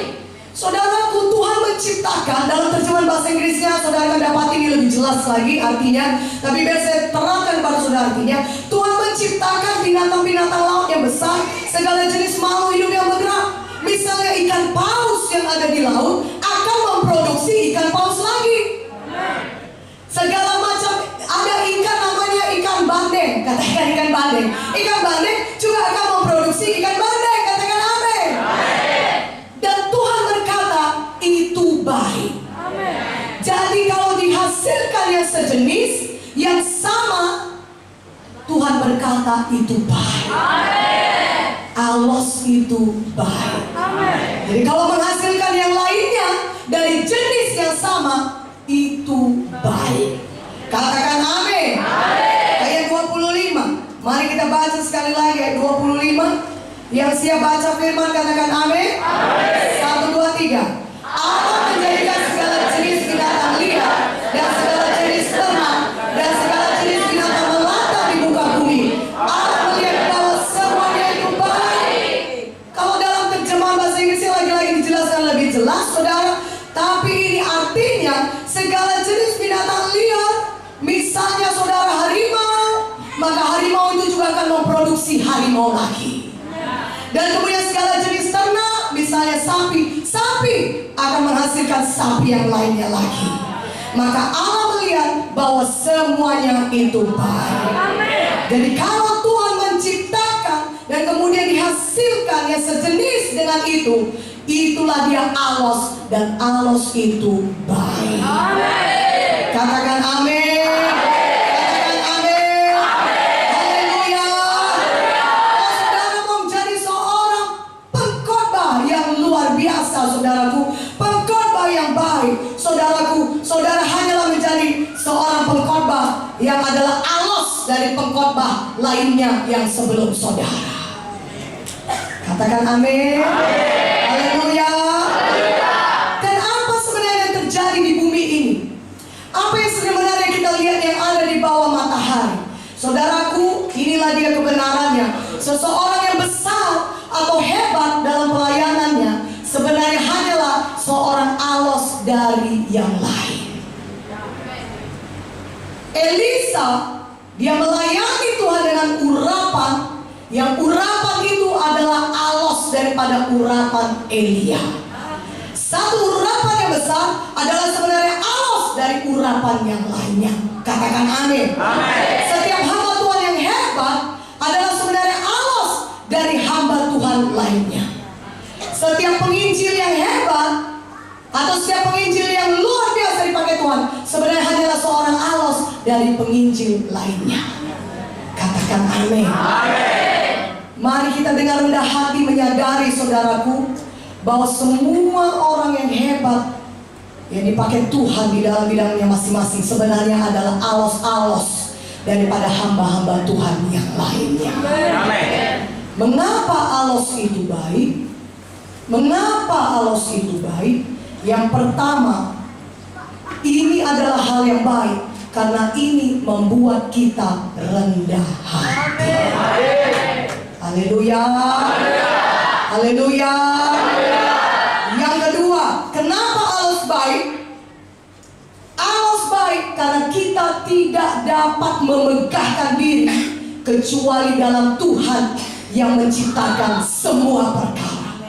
Speaker 3: Saudaraku, Tuhan menciptakan, dalam terjemahan bahasa Inggrisnya saudara akan dapat ini lebih jelas lagi artinya, tapi biar saya terangkan pada saudara artinya. Tuhan menciptakan binatang-binatang laut yang besar, segala jenis makhluk hidup yang bergerak. Misalnya ikan paus yang ada di laut akan memproduksi ikan paus lagi. Segala macam, ada ikan namanya ikan bandeng, katakan ikan bandeng. Ikan bandeng juga akan memproduksi ikan bandeng, katakan amin. Dan Tuhan berkata itu baik. Jadi kalau dihasilkan yang sejenis, yang sama, Tuhan berkata itu baik. Alos itu baik. Jadi kalau menghasilkan yang lainnya dari jenis yang sama, itu baik. Katakan amin. Ayat 25. Mari kita baca sekali lagi ayat 25. Yang siap baca firman katakan amin. 1, 2, 3. Allah menjadikan segala jenis binatang liar dan segala jenis ternak dan segala jenis binatang melata di muka bumi. Allah melihat bahwa semuanya itu baik. Kalau dalam terjemahan bahasa Inggrisnya lagi-lagi dijelaskan lebih jelas, saudara. Tapi ini artinya segala jenis binatang liar. Misalnya saudara harimau, maka harimau itu juga akan memproduksi harimau lagi. Dan kemudian segala jenis ternak, misalnya sapi, sapi akan menghasilkan sapi yang lainnya lagi. Maka Allah melihat bahwa semuanya itu baik. Jadi kalau Tuhan menciptakan dan kemudian dihasilkan yang sejenis dengan itu, itulah dia alos, dan alos itu baik. Katakan amin. Katakan amin. Haleluya. Saudara mau menjadi seorang pengkhotbah yang luar biasa, saudaraku, pengkhotbah yang baik, saudaraku, saudara hanyalah menjadi seorang pengkhotbah yang adalah alos dari pengkhotbah lainnya yang sebelum saudara. Katakan amin. Haleluya. Dan apa sebenarnya yang terjadi di bumi ini? Apa yang sebenarnya kita lihat yang ada di bawah matahari? Saudaraku, inilah dia kebenarannya. Seseorang yang besar atau hebat dalam pelayanannya sebenarnya hanyalah seorang alos dari yang lain. Elisa, dia melayani Tuhan dengan urapan, yang urapan itu adalah alos daripada urapan Elia. Satu urapan yang besar adalah sebenarnya alos dari urapan yang lainnya. Katakan amin. Setiap hamba Tuhan yang hebat adalah sebenarnya alos dari hamba Tuhan lainnya. Setiap penginjil yang hebat atau setiap penginjil yang luar biasa dipakai Tuhan sebenarnya hanyalah seorang alos dari penginjil lainnya. Katakan amin. Mari kita dengan rendah hati menyadari, saudaraku, bahwa semua orang yang hebat yang dipakai Tuhan di dalam bidangnya masing-masing sebenarnya adalah alos-alos daripada hamba-hamba Tuhan yang lainnya. Mengapa alos itu baik? Mengapa alos itu baik? Yang pertama, ini adalah hal yang baik karena ini membuat kita rendah hati. Haleluya. Haleluya. Yang kedua, kenapa alos baik? Alos baik karena kita tidak dapat memegahkan diri kecuali dalam Tuhan yang menciptakan semua perkara.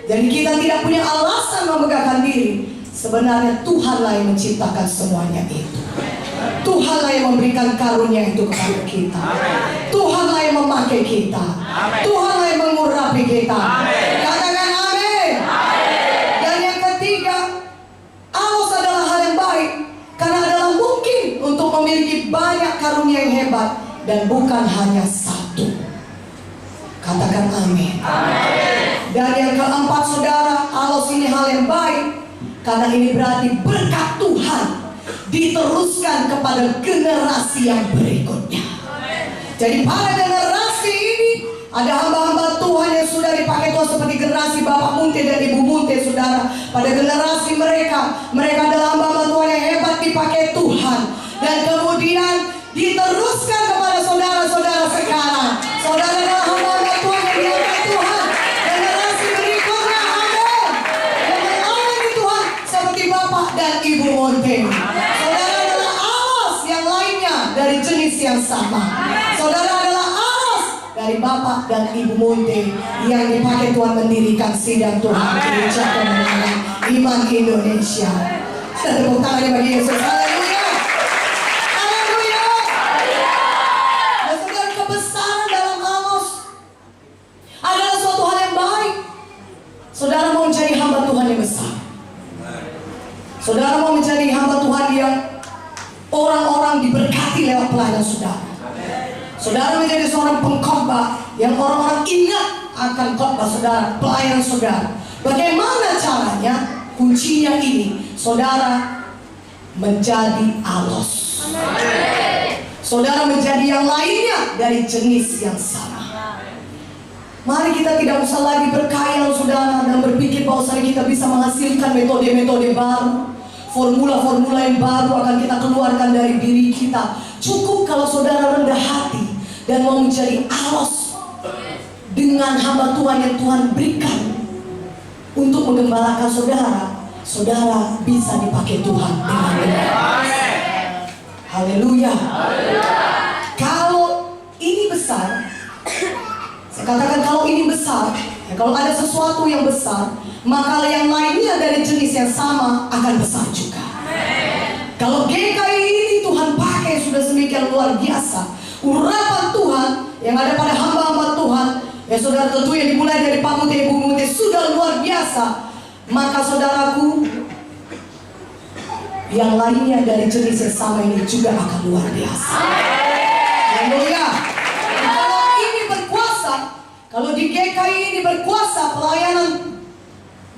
Speaker 3: Jadi kita tidak punya alasan memegahkan diri. Sebenarnya Tuhanlah yang menciptakan semuanya itu. Tuhanlah yang memberikan karunia itu kepada kita. Tuhanlah yang memakai kita. Tuhanlah yang mengurapi kita. Katakan amin. Dan yang ketiga, alos adalah hal yang baik karena adalah mungkin untuk memiliki banyak karunia yang hebat dan bukan hanya satu. Katakan amin. Dan yang keempat, saudara, alos ini hal yang baik karena ini berarti berkat Tuhan diteruskan kepada generasi yang berikutnya. Jadi pada generasi ini ada hamba-hamba Tuhan yang sudah dipakai Tuhan seperti generasi Bapak Munte dan Ibu Munte, saudara. Pada generasi mereka adalah hamba-hamba Tuhan yang hebat dipakai Tuhan. Dan kemudian diteruskan kepada saudara-saudara sekarang. Saudara adalah hamba-hamba Tuhan yang dipakai Tuhan. Generasi berikutnya, amin, yang melayani Tuhan seperti Bapak dan Ibu Munte. Saudara adalah alos yang lainnya dari jenis yang sama. Saudara adalah alos dari Bapak dan Ibu Munte yang dipakai Tuhan mendirikan sidang Tuhan Gereja Kemenangan Iman Indonesia. Tepuk tangannya bagi Yesus. Haleluya. Haleluya. Dan saudara, kebesaran dalam alos adalah suatu hal yang baik. Saudara mau menjadi hamba Tuhan yang besar. Saudara mau menjadi hamba Tuhan yang orang-orang diberkati lewat pelayanan saudara. Saudara menjadi seorang pengkhotbah yang orang-orang ingat akan khotbah saudara, pelayanan saudara. Bagaimana caranya? Kuncinya ini, saudara menjadi alos. Saudara menjadi yang lainnya dari jenis yang sama. Mari kita tidak usah lagi berkhayal, saudara, dan berpikir bahwa kita bisa menghasilkan metode-metode baru, formula-formula yang baru akan kita keluarkan dari diri kita. Cukup kalau saudara rendah hati dan mau menjadi alos dengan hamba Tuhan yang Tuhan berikan untuk menggembalakan saudara. Saudara bisa dipakai Tuhan dengan benar. Haleluya. Kalau ini besar, saya katakan kalau ini besar, ya, kalau ada sesuatu yang besar, maka yang lainnya dari jenis yang sama akan besar juga. Kalau GKI ini Tuhan pakai sudah sedemikian luar biasa, urapan Tuhan yang ada pada hamba-hamba Tuhan, ya saudara, tentu yang dimulai dari Pak Munte, Ibu Munte sudah luar biasa. Maka saudaraku, yang lainnya dari jenis yang sama ini juga akan luar biasa. Haleluya. Kalau ini berkuasa, kalau di GKI ini berkuasa, pelayanan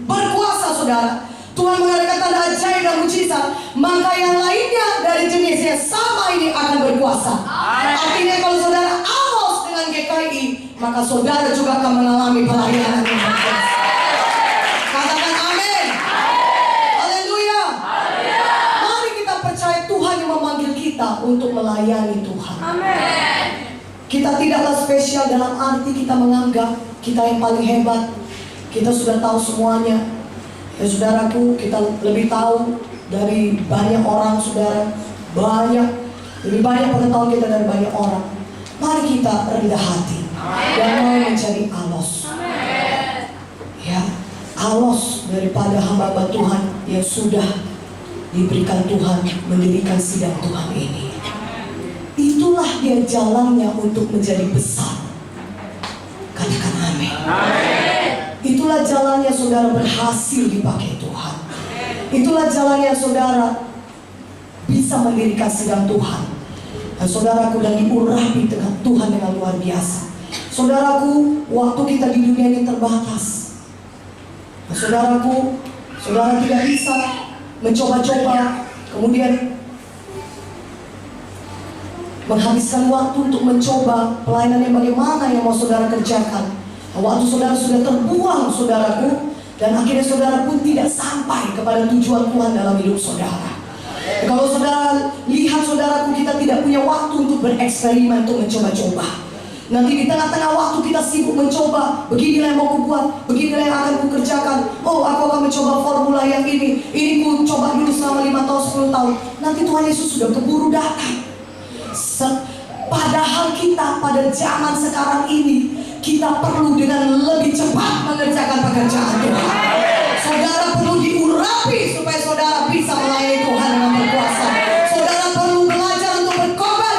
Speaker 3: berkuasa, saudara, Tuhan mengadakan tanda ajaib dan mujizat, maka yang lainnya dari jenis yang sama ini akan berkuasa. Artinya kalau saudara alos dengan GKI, maka saudara juga akan mengalami pelayanan yang berkuasa. Katakan amin. Haleluya. Mari kita percaya Tuhan yang memanggil kita untuk melayani Tuhan. Kita tidaklah spesial dalam arti kita menganggap kita yang paling hebat, kita sudah tahu semuanya. Ya saudaraku, kita lebih tahu dari banyak orang, saudara. Lebih banyak pengetahuan kita dari banyak orang. Mari kita rendah hati dan mau menjadi alos. Ya, alos daripada hamba Tuhan yang sudah diberikan Tuhan mendirikan sidang Tuhan ini. Itulah dia jalannya untuk menjadi besar. Katakan amin. Itulah jalannya saudara berhasil dipakai Tuhan. Itulah jalannya saudara bisa mendirikan sidang Tuhan. Dan saudaraku, dan diurapi dengan Tuhan dengan luar biasa. Saudaraku, waktu kita di dunia ini terbatas. Nah, saudaraku, saudara tidak bisa mencoba-coba, kemudian menghabiskan waktu untuk mencoba pelayanan yang bagaimana yang mau saudara kerjakan. Waktu saudara sudah terbuang, saudaraku, dan akhirnya saudara pun tidak sampai kepada tujuan Tuhan dalam hidup saudara. Kalau saudara lihat, saudaraku, kita tidak punya waktu untuk bereksperimen, untuk mencoba-coba. Nanti di tengah-tengah waktu kita sibuk mencoba, beginilah yang mau kubuat, beginilah yang akan kukerjakan. Oh, aku akan mencoba formula yang ini ku coba dulu selama 5 tahun, 10 tahun. Nanti Tuhan Yesus sudah keburu datang. Padahal kita pada zaman sekarang ini, kita perlu dengan lebih cepat mengerjakan pekerjaan Tuhan. Saudara perlu diurapi supaya saudara bisa melayani Tuhan dengan berkuasa. Saudara perlu belajar untuk berkorban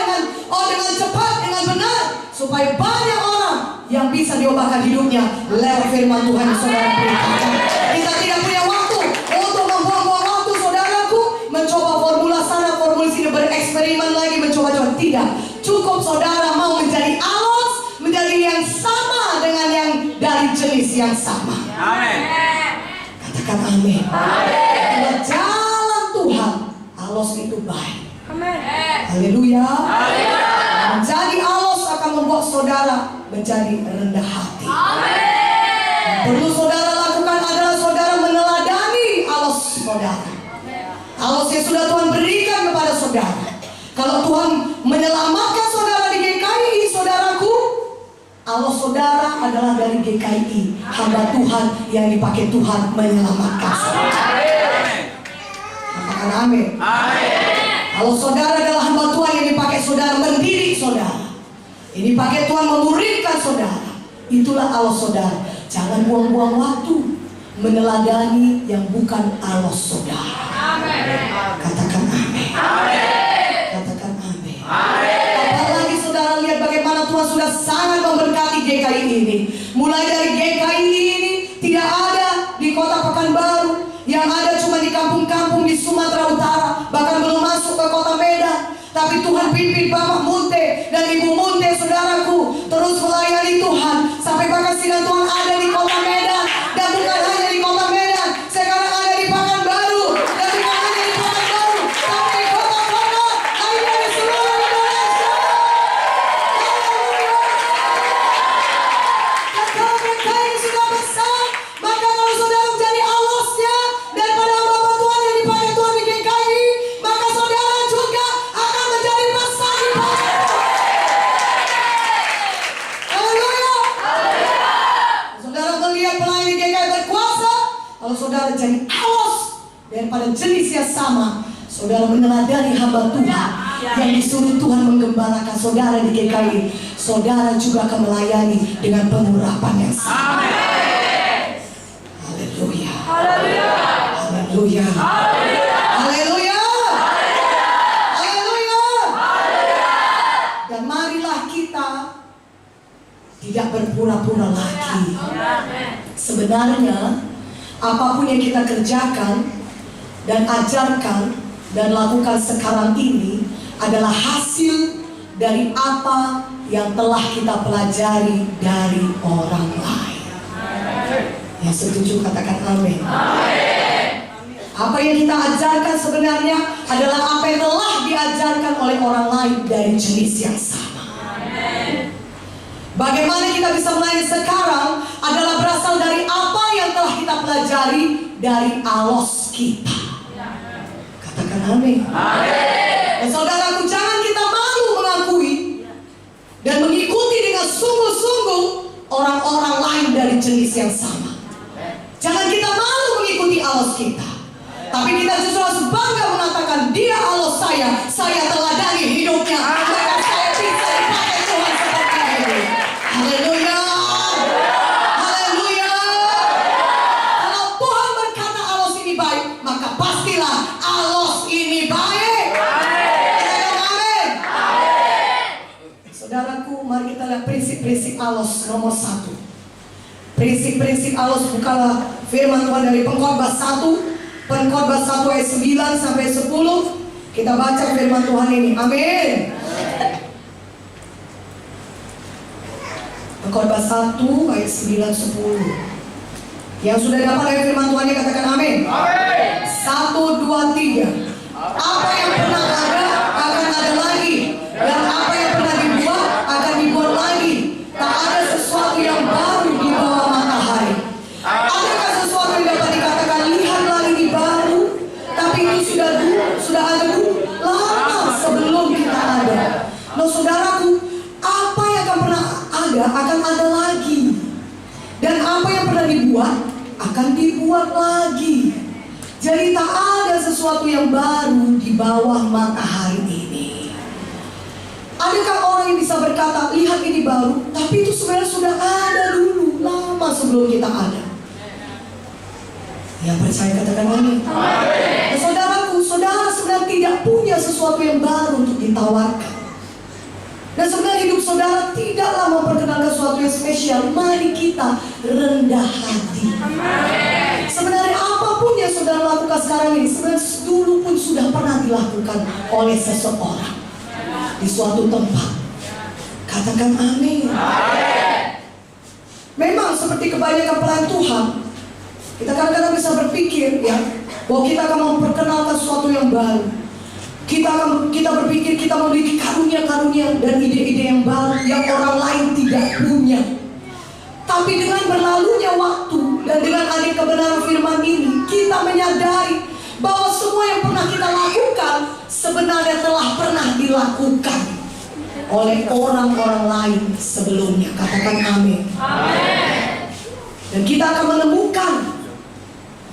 Speaker 3: dengan cepat, dengan benar, supaya banyak orang yang bisa diubahkan hidupnya lewat firman Tuhan yang saudara beritakan. Kita tidak punya waktu untuk membuang-buang waktu, saudaraku, mencoba formula sana, formula sini, bereksperimen lagi, mencoba-coba. Tidak. Cukup saudara mau menjadi alos, menjadi yang sama dengan yang dari jenis yang sama.
Speaker 4: Amin.
Speaker 3: Katakan amin. Amin. Jalan Tuhan, alos itu baik.
Speaker 4: Amin.
Speaker 3: Haleluya. Menjadi alos akan membuat saudara menjadi rendah hati. Yang perlu saudara lakukan adalah saudara meneladani alos saudara. Alos yang sudah Tuhan berikan kepada saudara. Kalau Tuhan menyelamatkan saudara di GKI, saudaraku, alos saudara adalah dari GKI, hamba Tuhan yang dipakai Tuhan menyelamatkan saudara. Katakan amin. Kalau saudara adalah hamba Tuhan yang dipakai saudara mendidik saudara, ini pakai Tuhan memuridkan saudara, itulah alos saudara. Jangan buang-buang waktu meneladani yang bukan alos saudara. Katakan amin. Katakan amin. Apalagi saudara lihat bagaimana Tuhan sudah sangat memberkati GKI ini. Mulai dari GKI ini tidak ada di kota Pekanbaru, yang ada cuma di kampung-kampung di Sumatera Utara, bahkan belum masuk ke kota Medan. Tapi Tuhan pimpin Bapak Munte dan Ibu Munte, saudaraku, terus melayani Tuhan sampai bahkan sidang Tuhan ada di kota Medan, dan bukan hanya di kota Medan, sekarang ada di Pekanbaru, dan bukan hanya di Pekanbaru, tapi di kota-kota lainnya di seluruh Indonesia. Dan kalau mereka ini sudah besar, maka kalau saudara menjadi alosnya daripada hamba Tuhan yang dipakai Tuhan di GKI, maka saudara juga akan menjadi besar di Tuhan. Haleluya. Saudara melihat pelayan di GKI berkuasa, kalau saudara jadi alos daripada jenis yang sama, saudara meneladani hamba Tuhan yang disuruh Tuhan menggembalakan saudara di GKI, saudara juga akan melayani dengan pengurapan yang sama. Haleluya. Haleluya. Haleluya. Haleluya. Dan marilah kita tidak berpura-pura lagi. Sebenarnya apapun yang kita kerjakan dan ajarkan dan lakukan sekarang ini adalah hasil dari apa yang telah kita pelajari dari orang lain. Yang setuju katakan amin. Apa yang kita ajarkan sebenarnya adalah apa yang telah diajarkan oleh orang lain dari jenis yang sama. Bagaimana kita bisa melayani sekarang adalah berasal dari apa yang telah kita pelajari dari alos kita. Katakan amin. Dan saudaraku, jangan kita malu mengakui dan mengikuti dengan sungguh-sungguh orang-orang lain dari jenis yang sama. Jangan kita malu mengikuti alos kita, tapi kita justru harus bangga mengatakan, dia alos saya teladani hidupnya, maka saya bisa dipakai Tuhan seperti ini. Haleluya. Haleluya. Kalau Tuhan kita lihat prinsip-prinsip alos nomor 1. Prinsip-prinsip alos, bukalah firman Tuhan dari Pengkhotbah 1. Pengkhotbah 1 ayat 9 sampai 10. Kita baca firman Tuhan ini. Amin. Pengkhotbah 1 ayat 9 10. Yang sudah dapat dari firman Tuhan ini katakan amin.
Speaker 2: Amin.
Speaker 3: 1, 2, 3. Apa yang pernah ada akan ada lagi, dan apa yang pernah dibuat akan dibuat lagi. Tak ada sesuatu yang baru di bawah matahari. Adakah sesuatu yang dapat dikatakan lihat lagi di baru, tapi itu sudah ada dulu, lama sebelum kita ada. Nah saudaraku, apa yang akan pernah ada akan ada lagi, dan apa yang pernah dibuat akan dibuat lagi. Jadi tak ada sesuatu yang baru di bawah matahari ini. Adakah orang yang bisa berkata, lihat ini baru, tapi itu sebenarnya sudah ada dulu, lama sebelum kita ada? Yang percaya katakan amin. Nah, saudaraku, saudara sebenarnya tidak punya sesuatu yang baru untuk ditawarkan. Dan sebenarnya hidup saudara tidaklah memperkenalkan sesuatu yang spesial. Mari kita rendah hati. Sebenarnya apapun yang saudara lakukan sekarang ini, sebenarnya dulu pun sudah pernah dilakukan oleh seseorang di suatu tempat. Katakan amin. Memang seperti kebanyakan pelayan Tuhan, kita kadang-kadang bisa berpikir ya, bahwa kita akan memperkenalkan sesuatu yang baru. Kita berpikir kita memiliki karunia-karunia dan ide-ide yang baru yang orang lain tidak punya. Tapi dengan berlalunya waktu dan dengan adanya kebenaran firman ini, kita menyadari bahwa semua yang pernah kita lakukan sebenarnya telah pernah dilakukan oleh orang-orang lain sebelumnya. Katakan amin. Dan kita akan menemukan,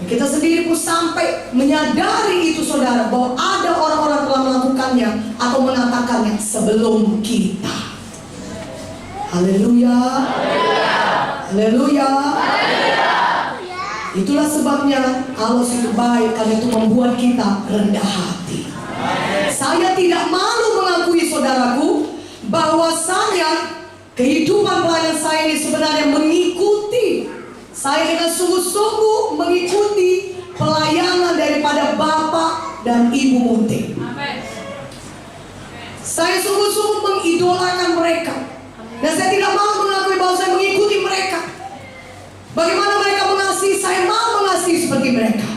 Speaker 3: kita sendiri pun sampai menyadari itu saudara, bahwa ada orang-orang telah melakukannya atau mengatakannya sebelum kita. Haleluya. Haleluya. Itulah sebabnya Allah itu baik, karena itu membuat kita rendah hati. Saya tidak malu mengakui saudaraku, bahwasanya kehidupan pelayan saya ini sebenarnya mengikuti, saya dengan sungguh-sungguh mengikuti pelayanan daripada Bapak dan Ibu Munte. Saya sungguh-sungguh mengidolakan mereka. Dan saya tidak mau mengakui bahwa saya mengikuti mereka. Bagaimana mereka mengasihi, saya mau mengasihi seperti mereka.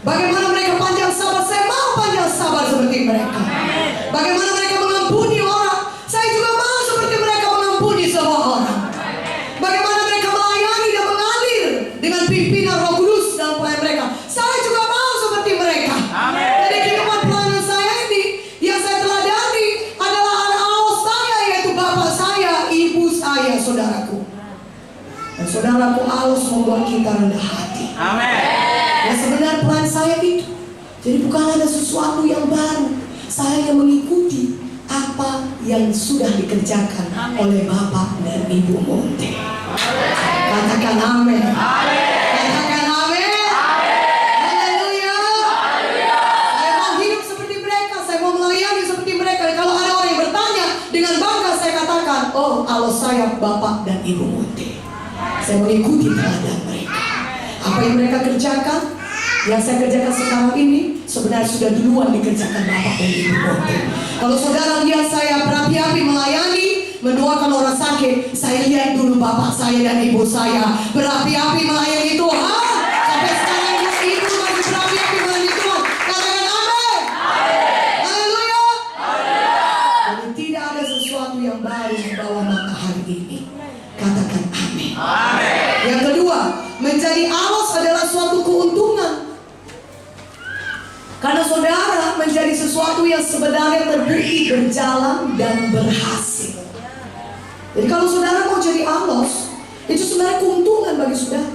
Speaker 3: Bagaimana mereka panjang sabar, saya mau panjang sabar seperti mereka. Bagaimana mereka mengampuni orang, saya juga mau seperti mereka mengampuni semua orang. Bagaimana mereka melayani dan mengalir dengan pimpinan Roh Kudus dalam pelayanan mereka, saya juga mau seperti mereka. Jadi kehidupan pelayanan saya ini yang saya teladani adalah Allah saya, yaitu Bapak saya, Ibu saya, saudaraku. Dan saudaraku, Allah membuat kita rendah hati. Ya sebenarnya pelan saya itu, jadi bukan ada sesuatu yang baru. Saya mengikuti apa yang sudah dikerjakan oleh Bapak dan Ibu Munte. Katakan amin. Katakan amin. Haleluya. Saya mau hidup seperti mereka, saya mau melayani seperti mereka. Dan kalau ada orang yang bertanya, dengan bangga saya katakan, oh Allah saya Bapak dan Ibu Munte. Saya mengikuti teladan mereka. Apa yang mereka kerjakan, yang saya kerjakan sekarang ini sebenarnya sudah duluan dikerjakan Bapak dan Ibu Munte. Kalau saudara lihat saya berapi-api melayani, mendoakan orang sakit, saya lihat dulu Bapak saya dan Ibu saya berapi-api melayani Tuhan. Sampai sekarang Ibu masih berapi-api melayani Tuhan. Katakan amin. Haleluya. Jadi tidak ada sesuatu yang baru di bawah matahari ini. Katakan amin. Yang kedua, menjadi alos adalah suatu keuntungan. Karena saudara menjadi sesuatu yang sebenarnya terbukti berjalan dan berhasil. Jadi kalau saudara mau jadi alos, itu sebenarnya keuntungan bagi saudara.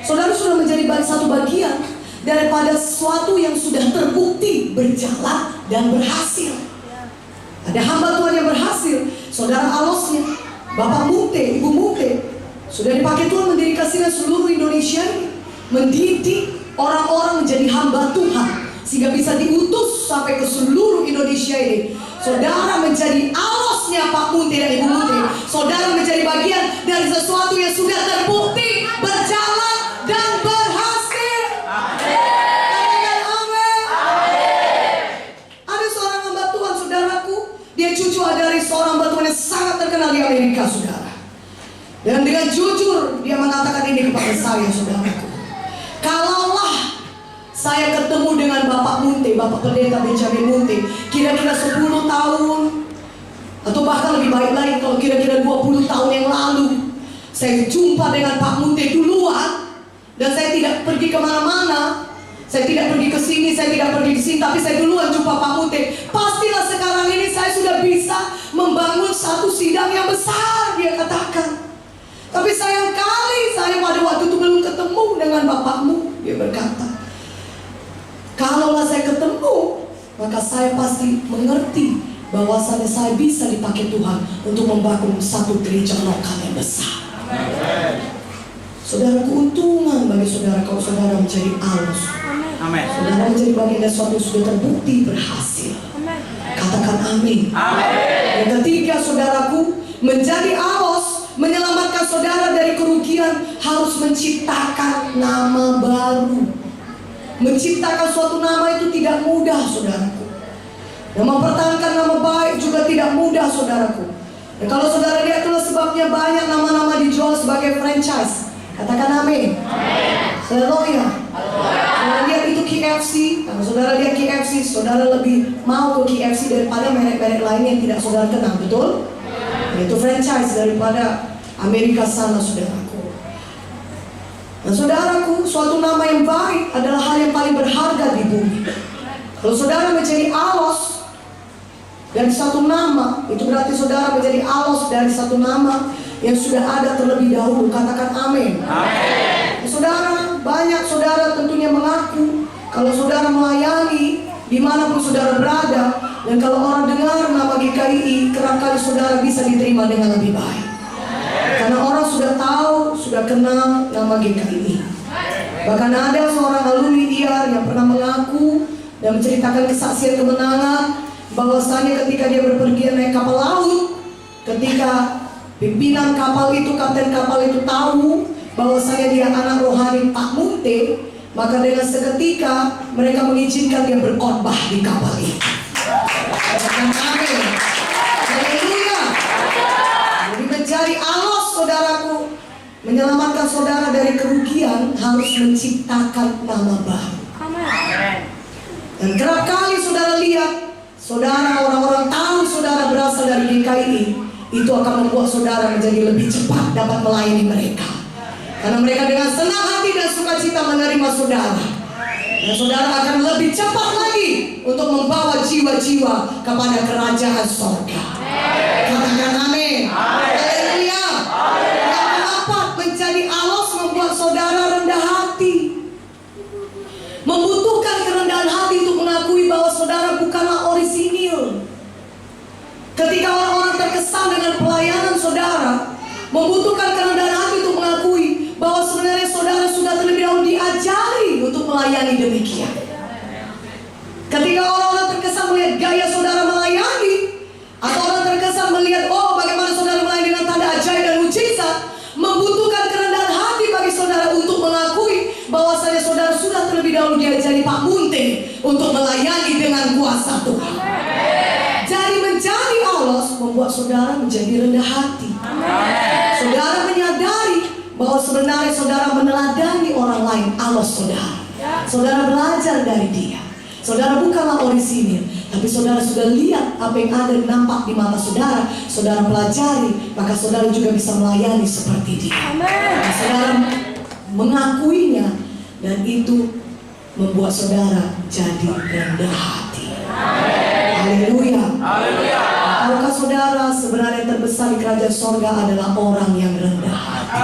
Speaker 3: Saudara sudah menjadi satu bagian daripada sesuatu yang sudah terbukti berjalan dan berhasil. Ada hamba Tuhan yang berhasil, saudara alosnya, Bapak Munte, Ibu Munte, sudah dipakai Tuhan mendedikasikan seluruh Indonesia ini, mendidik orang-orang menjadi hamba Tuhan, sehingga bisa diutus sampai ke seluruh Indonesia ini. Saudara menjadi alos alosnya Pak Munte dan Ibu Munte, saudara menjadi bagian dari sesuatu yang sudah terbukti, berjalan, dan berhasil. Katakan amin. Ada seorang hamba Tuhan, saudaraku, dia cucu dari seorang hamba Tuhan yang sangat terkenal di Amerika, saudara. Dan dengan jujur dia mengatakan ini kepada saya, saudaraku. Kalaulah saya ketemu dengan Bapak Munte, Bapak Pendeta Benjamin Munte, kira-kira 10 tahun, atau bahkan lebih baik lagi kalau kira-kira 20 tahun yang lalu, saya jumpa dengan Pak Munte duluan, dan saya tidak pergi kemana-mana, saya tidak pergi ke sini, saya tidak pergi ke sini, tapi saya duluan jumpa Pak Munte, pastilah sekarang ini saya sudah bisa membangun satu sidang yang besar, dia katakan. Tapi sayang kali saya pada waktu itu belum ketemu dengan bapakmu, dia berkata. Kalaulah saya ketemu, maka saya pasti mengerti bahwasannya saya bisa dipakai Tuhan untuk membangun satu gereja lokal yang besar. Saudara, keuntungan bagi saudara kalau saudara menjadi alus. Saudara menjadi bagian dari sesuatu yang sudah terbukti berhasil. Katakan amin. Yang ketiga, saudaraku, menjadi alus menyelamatkan saudara dari kerugian harus menciptakan nama baru. Menciptakan suatu nama itu tidak mudah, saudaraku. Dan mempertahankan nama baik juga tidak mudah, saudaraku. Dan kalau saudara lihat, itulah sebabnya banyak nama-nama dijual sebagai franchise. Katakan amin. Haleluya. Saudara lihat itu KFC. Kalau saudara lihat KFC, saudara lebih mau ke KFC daripada merek-merek lain yang tidak saudara kenal, betul? Itu franchise daripada Amerika sana, saudaraku. Nah, saudaraku, suatu nama yang baik adalah hal yang paling berharga di bumi. Kalau saudara menjadi alos dari satu nama, itu berarti saudara menjadi alos dari satu nama yang sudah ada terlebih dahulu. Katakan amin. Nah, saudara, banyak saudara tentunya mengaku kalau saudara melayani dimanapun saudara berada, dan kalau orang dengar nama GKI, kerap kali saudara bisa diterima dengan lebih baik. Karena orang sudah tahu, sudah kenal nama GKI. Bahkan ada seorang alumni IAR yang pernah mengaku dan menceritakan kesaksian kemenangan bahwasanya ketika dia berpergian naik kapal laut, ketika pimpinan kapal itu, kapten kapal itu tahu bahwasanya dia anak rohani Pak Munte, maka dengan seketika mereka mengizinkan dia berkhotbah di kapal itu. Amin. Haleluya. Jadi menjadi alos, saudaraku, menyelamatkan saudara dari kerugian harus menciptakan nama baru. Dan kerap kali saudara lihat, saudara, orang-orang tahu saudara berasal dari GKI, itu akan membuat saudara menjadi lebih cepat dapat melayani mereka. Karena mereka dengan senang hati dan sukacita menerima saudara. Dan saudara akan lebih cepat lagi untuk membawa jiwa-jiwa kepada kerajaan surga. Katakan amin. Haleluya. Yang keempat, menjadi alos membuat saudara rendah hati. Membutuhkan kerendahan hati untuk mengakui bahwa saudara bukanlah orisinil. Ketika orang-orang terkesan dengan pelayanan saudara, membutuhkan kerendahan hati untuk mengakui bahwa sebenarnya saudara sudah terlebih dahulu diajari untuk melayani demikian. Ketika orang-orang terkesan melihat gaya saudara melayani, atau orang terkesan melihat bagaimana saudara melayani dengan tanda ajaib dan mujizat, membutuhkan kerendahan hati bagi saudara untuk mengakui bahwasanya saudara sudah terlebih dahulu diajari Pak Munte untuk melayani dengan kuasa Tuhan. Jadi menjadi alos membuat saudara menjadi rendah hati. Saudara menyadari bahwa sebenarnya saudara meneladani orang lain, alos saudara. Saudara belajar dari dia. Saudara bukanlah orisinil, tapi saudara sudah lihat apa yang ada nampak di mata saudara. Saudara pelajari, maka saudara juga bisa melayani seperti dia. Saudara mengakuinya, dan itu membuat saudara jadi rendah hati. Haleluya. Tahukah saudara, sebenarnya yang terbesar di kerajaan sorga adalah orang yang rendah hati.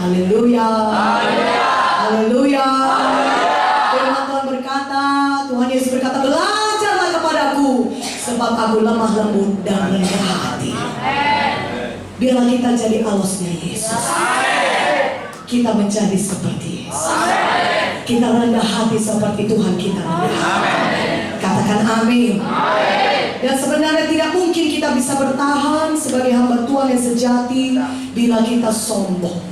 Speaker 3: Haleluya. Haleluya. Firman Tuhan berkata, Tuhan Yesus berkata, belajarlah kepadaku, sebab aku lemah lembut dan rendah hati. Biarlah kita jadi alosnya Yesus. Kita menjadi seperti Yesus. Kita rendah hati seperti Tuhan kita rendah hati. Katakan amin. Dan sebenarnya tidak mungkin kita bisa bertahan sebagai hamba Tuhan yang sejati bila kita sombong.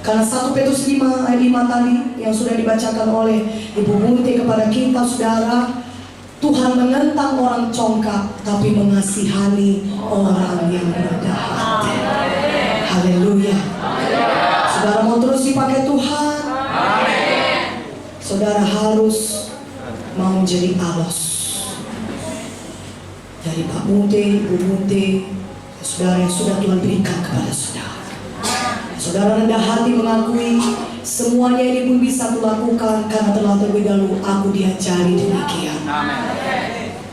Speaker 3: Karena 1 Petrus 5 ayat 5 tadi yang sudah dibacakan oleh Ibu Munti kepada kita, saudara, Tuhan menentang orang congkak tapi mengasihani orang yang rendah hati. Haleluya. Saudara mau terus dipakai Tuhan, saudara harus mau menjadi alos. Dari Pak Munti, Ibu Munti, saudara yang sudah Tuhan berikan kepada saudara. Saudara rendah hati mengakui semuanya ini pun bisa kulakukan karena telah terlebih dahulu aku diajari demikian.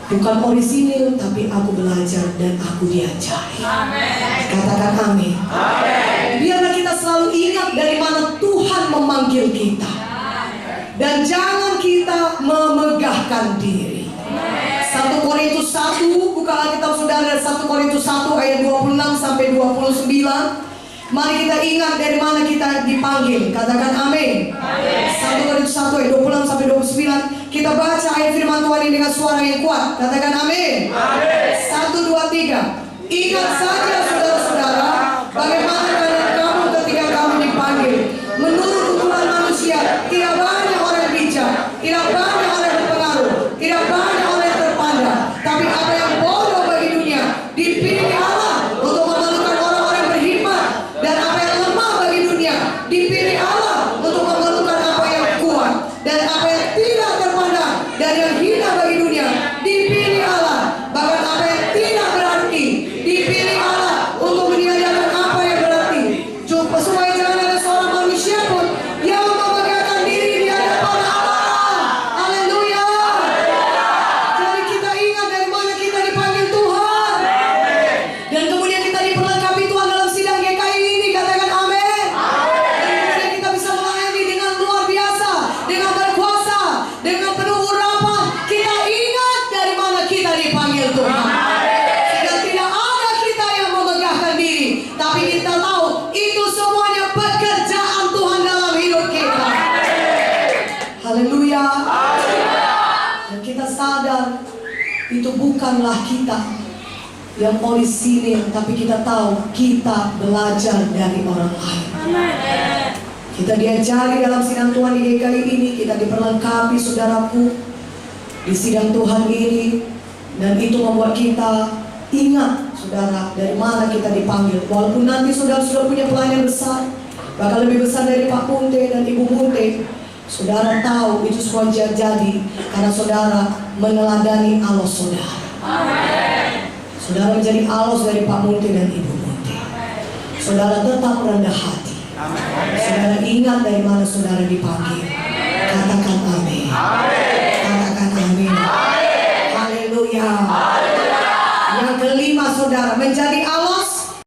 Speaker 3: Bukan orisinil tapi aku belajar dan aku diajari. Katakan amin. Biarlah kita selalu ingat dari mana Tuhan memanggil kita. Dan jangan kita memegahkan diri. 1 Korintus 1, buka Alkitab saudara, 1 Korintus 1 ayat 26 sampai 29. Mari kita ingat dari mana kita dipanggil. Katakan amin. 1 Korintus 1 ayat 26 sampai 29. Kita baca ayat firman Tuhan ini dengan suara yang kuat. Katakan amin. 1, 2, 3. Ingat saja saudara-saudara, bagaimana keadaan kamu ketika kamu dipanggil. Menurut ukuran manusia, tidak banyak orang bijak, tidak banyak orang berpengaruh, tidak banyak orang terpandang. Tapi apa yang bodoh bagi dunia dipilih Allah untuk memerlukan orang-orang berhikmat. Dan apa yang lemah bagi dunia dipilih Allah untuk memerlukan apa yang kuat. Dan apa yang tidak terpandang dan yang hina bagi dunia dipilih Allah. Bahkan apa yang tidak berarti dipilih Allah untuk meniadakan apa yang berarti. Coba supaya jangan ada seorang manusia pun yang memegahkan diri di hadapan Allah. Haleluya. Jadi kita ingat dari mana kita dipanggil Tuhan. Dan kemudian kita diperlengkapi Tuhan dalam sidang GKI ini. Katakan amin. Dan kemudian kita bisa melayani dengan luar biasa, dengan berkuasa, dengan penuh urapan. Kita ingat dari mana kita dipanggil Tuhan. Sehingga tidak ada kita yang memegahkan diri, tapi kita tahu itu semuanya pekerjaan Tuhan dalam hidup kita. Haleluya. Dan kita sadar itu bukanlah kita yang orisinil, tapi kita tahu kita belajar dari orang lain. Kita diajari dalam sidang Tuhan di GKI ini, kita diperlengkapi saudaraku di sidang Tuhan ini, dan itu membuat kita ingat saudara dari mana kita dipanggil. Walaupun nanti saudara sudah punya pelayanan besar, bahkan lebih besar dari Pak Munte dan Ibu Munte, saudara tahu itu semua jadi karena saudara meneladani alos saudara. Saudara menjadi alos dari Pak Munte dan Ibu Munte. Saudara tetap rendah hati. Saudara ingat dari mana saudara dipanggil. Katakan